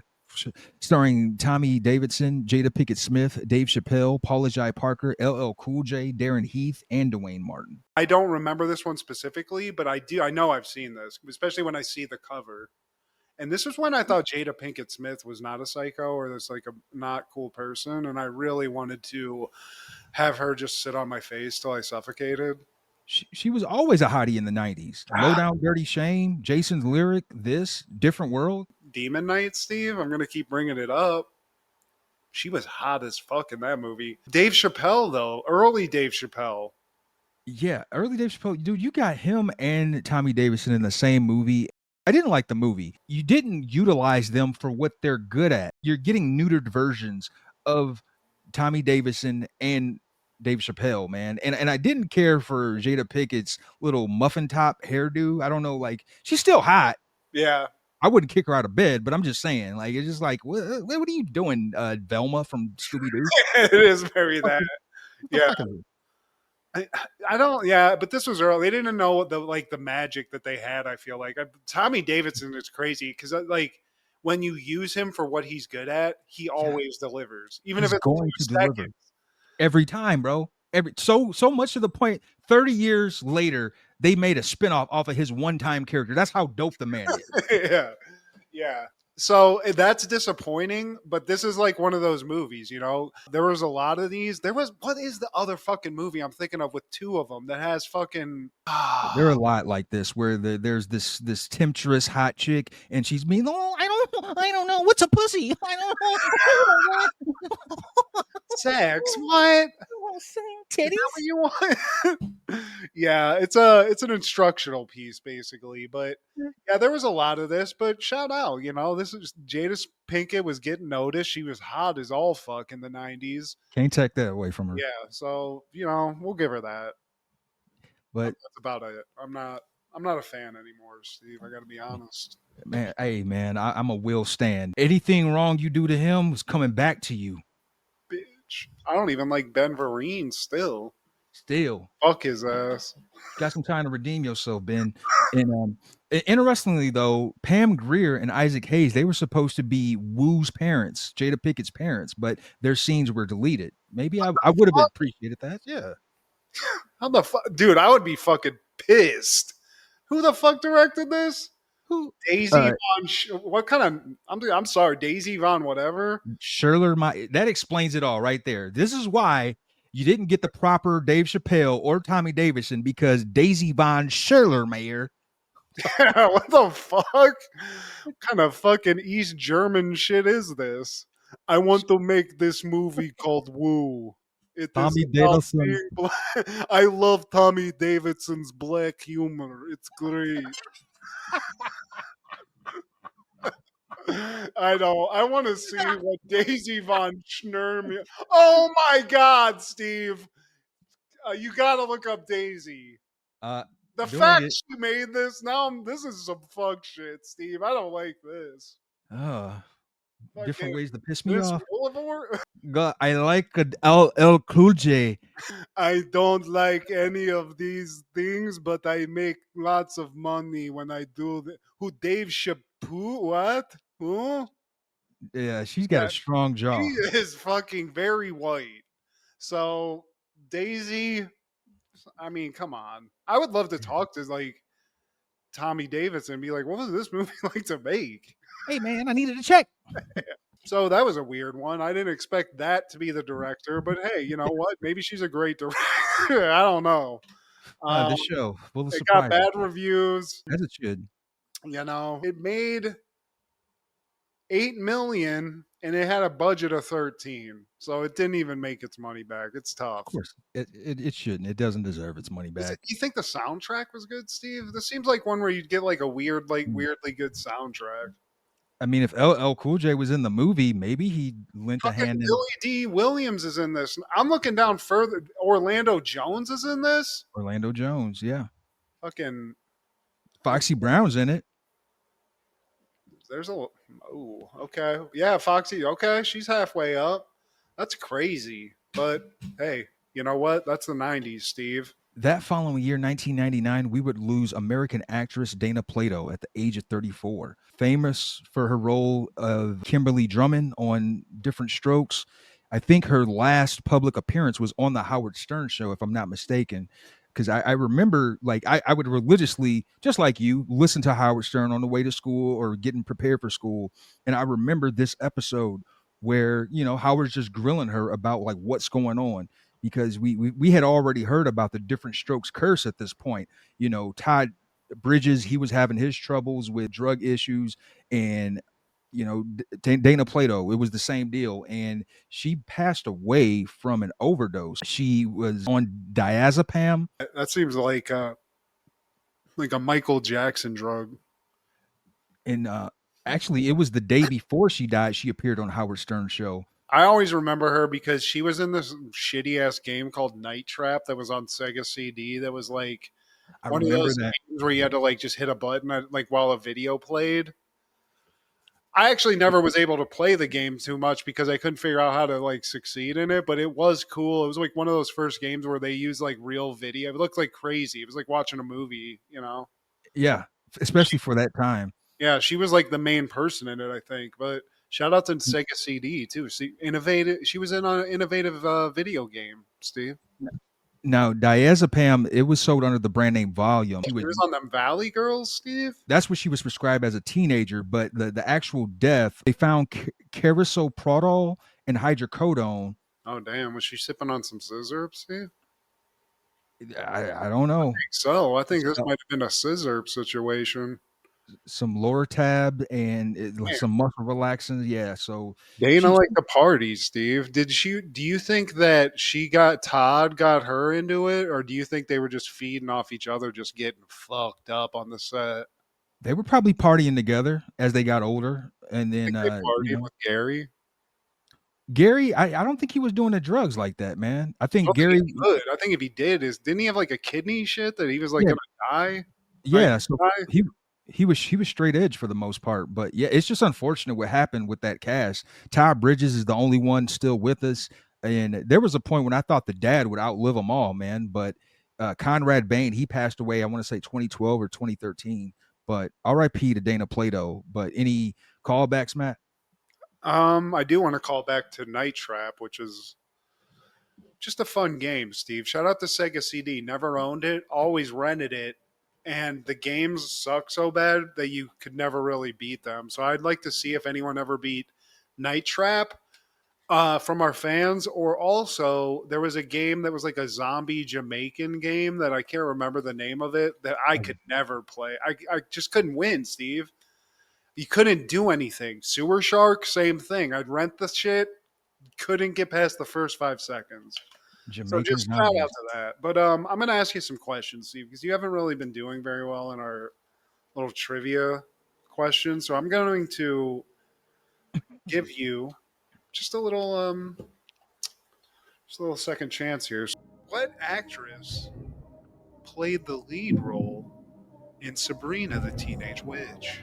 Starring Tommy Davidson, Jada Pinkett Smith, Dave Chappelle, Paula Jai Parker, LL Cool J, Darren Heath, and Dwayne Martin. I don't remember this one specifically, but I know I've seen this, especially when I see the cover. And this was when I thought Jada Pinkett Smith was not a psycho or this like a not cool person, and I really wanted to have her just sit on my face till I suffocated. She was always a hottie in the 90s. Low Down Dirty Shame, Jason's Lyric, This, Different World. Demon Knight, Steve. I'm gonna keep bringing it up. She was hot as fuck in that movie. Dave Chappelle, though, early Dave Chappelle. Yeah, early Dave Chappelle. Dude, you got him and Tommy Davidson in the same movie. I didn't like the movie. You didn't utilize them for what they're good at. You're getting neutered versions of Tommy Davidson and Dave Chappelle, man. And I didn't care for Jada Pickett's little muffin top hairdo. I don't know, like she's still hot. Yeah. I wouldn't kick her out of bed, but I'm just saying, like, it's just like, what are you doing, Velma from Scooby Doo? It is very that. Yeah. I don't. Yeah, but this was early. They didn't know the magic that they had. I feel like Tommy Davidson is crazy because like when you use him for what he's good at, he always delivers, even He's if it's going to deliver seconds. every time, bro. So much to the point. 30 years later, they made a spinoff off of his one-time character. That's how dope the man is. Yeah. So that's disappointing, but this is like one of those movies, you know. There was a lot of these. What is the other fucking movie I'm thinking of with 2 of them that has fucking There are a lot like this where there's this temptress hot chick and she's being, oh, I don't know what's a pussy. I don't know. sex. What? Titties? What you want? Yeah, it's an instructional piece basically, but yeah, there was a lot of this. But shout out, you know, this is Jada Pinkett was getting noticed. She was hot as all fuck in the 90s. Can't take that away from her. Yeah, so you know, we'll give her that. But that's about it. I'm not a fan anymore, Steve. I got to be honest. Man, hey man, I'm a Will stand. Anything wrong you do to him is coming back to you. Bitch, I don't even like Ben Vereen still. Still Fuck his ass. got some time to redeem yourself, Ben. And interestingly, though, Pam Grier and Isaac Hayes, they were supposed to be Woo's parents, Jada Pickett's parents, but their scenes were deleted. Maybe I would have appreciated that. Yeah. How the fuck, dude? I would be fucking pissed. Who the fuck directed this? Who? Daisy Von. What kind of? I'm sorry, Daisy Von. Whatever. Sherler, that explains it all right there. This is why you didn't get the proper Dave Chappelle or Tommy Davidson, because Daisy Von Sherlermeyer. What the fuck? What kind of fucking East German shit is this? I want to make this movie called Woo. It Tommy is about Davidson. being black. I love Tommy Davidson's black humor. It's great. I know. I want to see what Daisy Von Schnurm. Oh my God, Steve! You gotta look up Daisy. The fact she made this now, this is some fuck shit, Steve. I don't like this. Different ways to piss me off. God, I like LL Cool J. I don't like any of these things, but I make lots of money when I do. Who Dave Chappelle? What? Who? Yeah, she's got a strong jaw. She is fucking very white. So Daisy, I mean, come on. I would love to talk to like Tommy Davidson and be like, what was this movie like to make? Hey man, I needed a check. So that was a weird one. I didn't expect that to be the director, but hey, you know what? Maybe she's a great director. I don't know. The show. Well, it got bad reviews. As it should. You know, it made $8 million and it had a budget of 13, so it didn't even make its money back. It's tough. Of course, it shouldn't. It doesn't deserve its money back. You think the soundtrack was good, Steve? This seems like one where you'd get like a weird, like weirdly good soundtrack. I mean, if LL Cool J was in the movie, maybe he lent a hand. Billy D. Williams is in this. I'm looking down further. Orlando Jones is in this. Orlando Jones, yeah. Fucking Foxy Brown's in it. There's a okay, yeah, Foxy. Okay, she's halfway up. That's crazy, but hey, you know what? That's the '90s, Steve. That following year, 1999, we would lose American actress Dana Plato at the age of 34. Famous for her role of Kimberly Drummond on Different Strokes. I think her last public appearance was on the Howard Stern show, if I'm not mistaken. Because I remember, like, I would religiously, just like you, listen to Howard Stern on the way to school or getting prepared for school. And I remember this episode where, you know, Howard's just grilling her about, like, what's going on. Because we had already heard about the Different Strokes curse at this point. You know, Todd Bridges, he was having his troubles with drug issues, and you know, Dana Plato, it was the same deal, and she passed away from an overdose. She was on diazepam. That seems like a Michael Jackson drug. And actually, it was the day before she died. She appeared on Howard Stern's show. I always remember her because she was in this shitty ass game called Night Trap that was on Sega CD. That was like one of those games where you had to like just hit a button like while a video played. I actually never was able to play the game too much because I couldn't figure out how to like succeed in it, but it was cool. It was like one of those first games where they used like real video. It looked like crazy. It was like watching a movie, you know? Yeah, especially for that time. Yeah, she was like the main person in it, I think, but shout out to Sega CD too. See, innovative. She was in an innovative video game, Steve. Now, diazepam, it was sold under the brand name Volume. She was on them Valley Girls, Steve. That's what she was prescribed as a teenager. But the actual death, they found carisoprodol and hydrocodone. Oh damn! Was she sipping on some scissors, Steve? I don't know. I think so. I think this might have been a scissor situation. Some Lortab and some muscle relaxants. Yeah. So Dana like the party, Steve. Do you think that Todd got her into it, or do you think they were just feeding off each other, just getting fucked up on the set? They were probably partying together as they got older. And then they partied with Gary. Gary, I don't think he was doing the drugs like that, man. I think Gary would. I think if he did, didn't he have like a kidney shit that he was like gonna die? Yeah, so he was straight edge for the most part, but yeah, it's just unfortunate what happened with that cast. Ty Bridges is the only one still with us. And there was a point when I thought the dad would outlive them all, man. But Conrad Bain, he passed away, I want to say 2012 or 2013. But R.I.P. to Dana Plato. But any callbacks, Matt? I do want to call back to Night Trap, which is just a fun game, Steve. Shout out to Sega CD. Never owned it, always rented it, and the games suck so bad that you could never really beat them. So I'd like to see if anyone ever beat Night Trap from our fans, or also there was a game that was like a zombie Jamaican game that I can't remember the name of it that I could never play. I just couldn't win, Steve. You couldn't do anything. Sewer Shark, same thing. I'd rent the shit, couldn't get past the first 5 seconds. Jamaican So just shout zombies. out to that. But I'm going to ask you some questions, Steve, because you haven't really been doing very well in our little trivia questions. So I'm going to give you just a little second chance here. What actress played the lead role in Sabrina the Teenage Witch?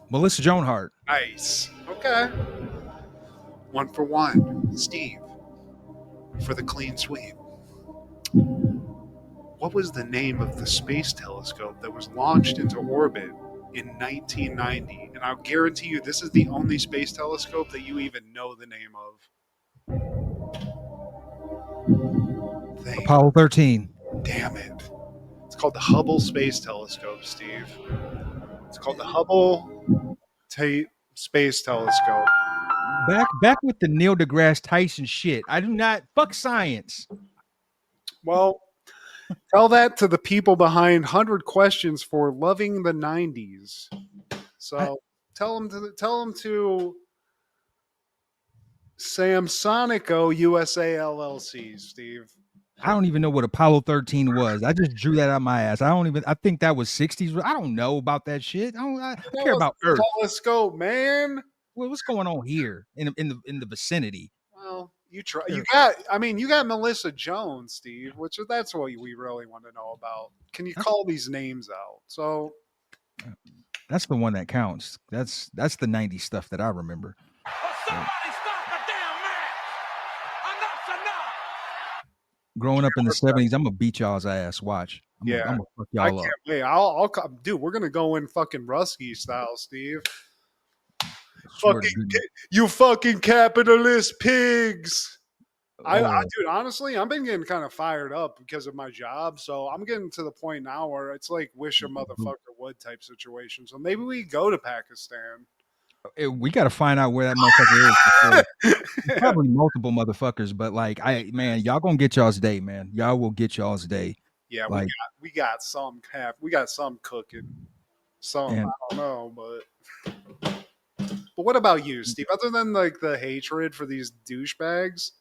Melissa Joan Hart. Nice. Okay. 1 for 1. Steve, for the clean sweep. What was the name of the space telescope that was launched into orbit in 1990? And I'll guarantee you this is the only space telescope that you even know the name of. Apollo 13. Damn it. It's called the Hubble Space Telescope, Steve. It's called the Hubble Space Telescope. Back with the Neil deGrasse Tyson shit. I do not fuck science. Well, tell that to the people behind 100 Questions for Loving the 90s. So tell them to Samsonico USA LLC, Steve. I don't even know what Apollo 13 was. I just drew that out my ass. I think that was 60s. I don't know about that shit. I care about Earth. Telescope, man. What's going on here in the vicinity? Well, you got Melissa Jones, Steve, that's what we really want to know about. Can you call these names out? So that's the one that counts. That's the 90s stuff that I remember. Somebody stop the damn match! Enough's enough! Growing up in the 70s, I'm gonna beat y'all's ass. Watch. I'm gonna fuck y'all I up. can't wait. I'll dude, we're gonna go in fucking Rusky style, Steve. You fucking capitalist pigs. Dude, honestly, I've been getting kind of fired up because of my job. So I'm getting to the point now where it's like wish a motherfucker would type situation. So maybe we go to Pakistan. We got to find out where that motherfucker is. Probably multiple motherfuckers, but y'all gonna get y'all's day, man. Y'all will get y'all's day. Yeah, we got some cooking. Some I don't know, but what about you, Steve? Other than like the hatred for these douchebags,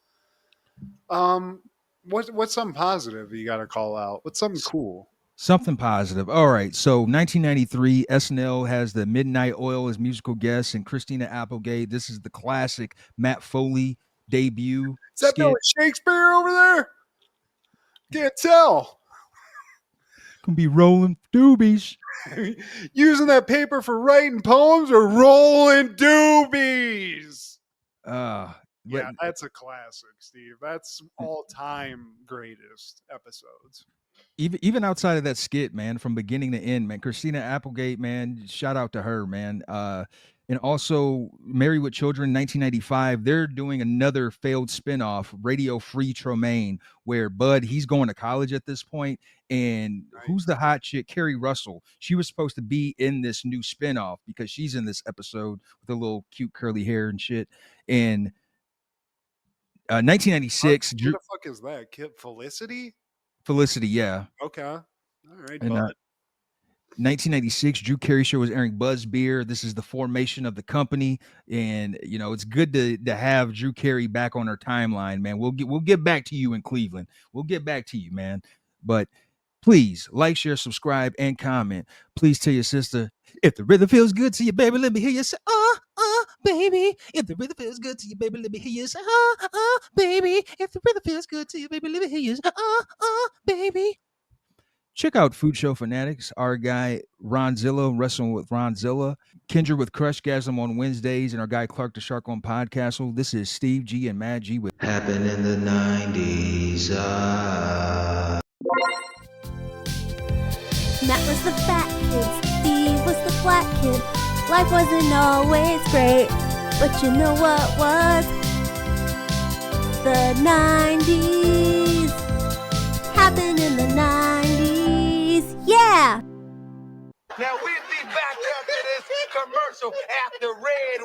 what's something positive you got to call out? What's something cool? Something positive. All right. So 1993, SNL has the Midnight Oil as musical guest, and Christina Applegate. This is the classic Matt Foley debut. Is that Billy Shakespeare over there? Can't tell. Can be rolling doobies. Using that paper for writing poems or rolling doobies? Yeah, that's a classic, Steve. That's all-time greatest episodes. Even outside of that skit, man, from beginning to end, man, Christina Applegate, man, shout out to her, man. And also Married with Children, 1995, they're doing another failed spinoff, Radio Free Tremaine, where Bud, he's going to college at this point. And who's the hot chick? Carrie Russell. She was supposed to be in this new spinoff because she's in this episode with a little cute curly hair and shit. And 1996. Who the fuck is that? Kid Felicity? Felicity, yeah. Okay. All right, and, Bud. 1996, Drew Carey Show was airing Buzz Beer. This is the formation of the company, and it's good to have Drew Carey back on our timeline, man. We'll get back to you in Cleveland. We'll get back to you, man. But please like, share, subscribe, and comment. Please tell your sister if the rhythm feels good to you, baby. Let me hear you say, baby. If the rhythm feels good to you, baby, let me hear you say, baby. If the rhythm feels good to you, baby, let me hear you say, baby. Check out Food Show Fanatics, our guy Ronzilla, Wrestling with Ronzilla, Kendra with Crushgasm on Wednesdays, and our guy Clark the Shark on Podcastle. This is Steve G and Mad G with Happened in the 90s. Matt was the fat kid, Steve was the black kid. Life wasn't always great, but you know what was? The 90s. Happened in the 90s. Yeah! Now we'll be back after this commercial after Red.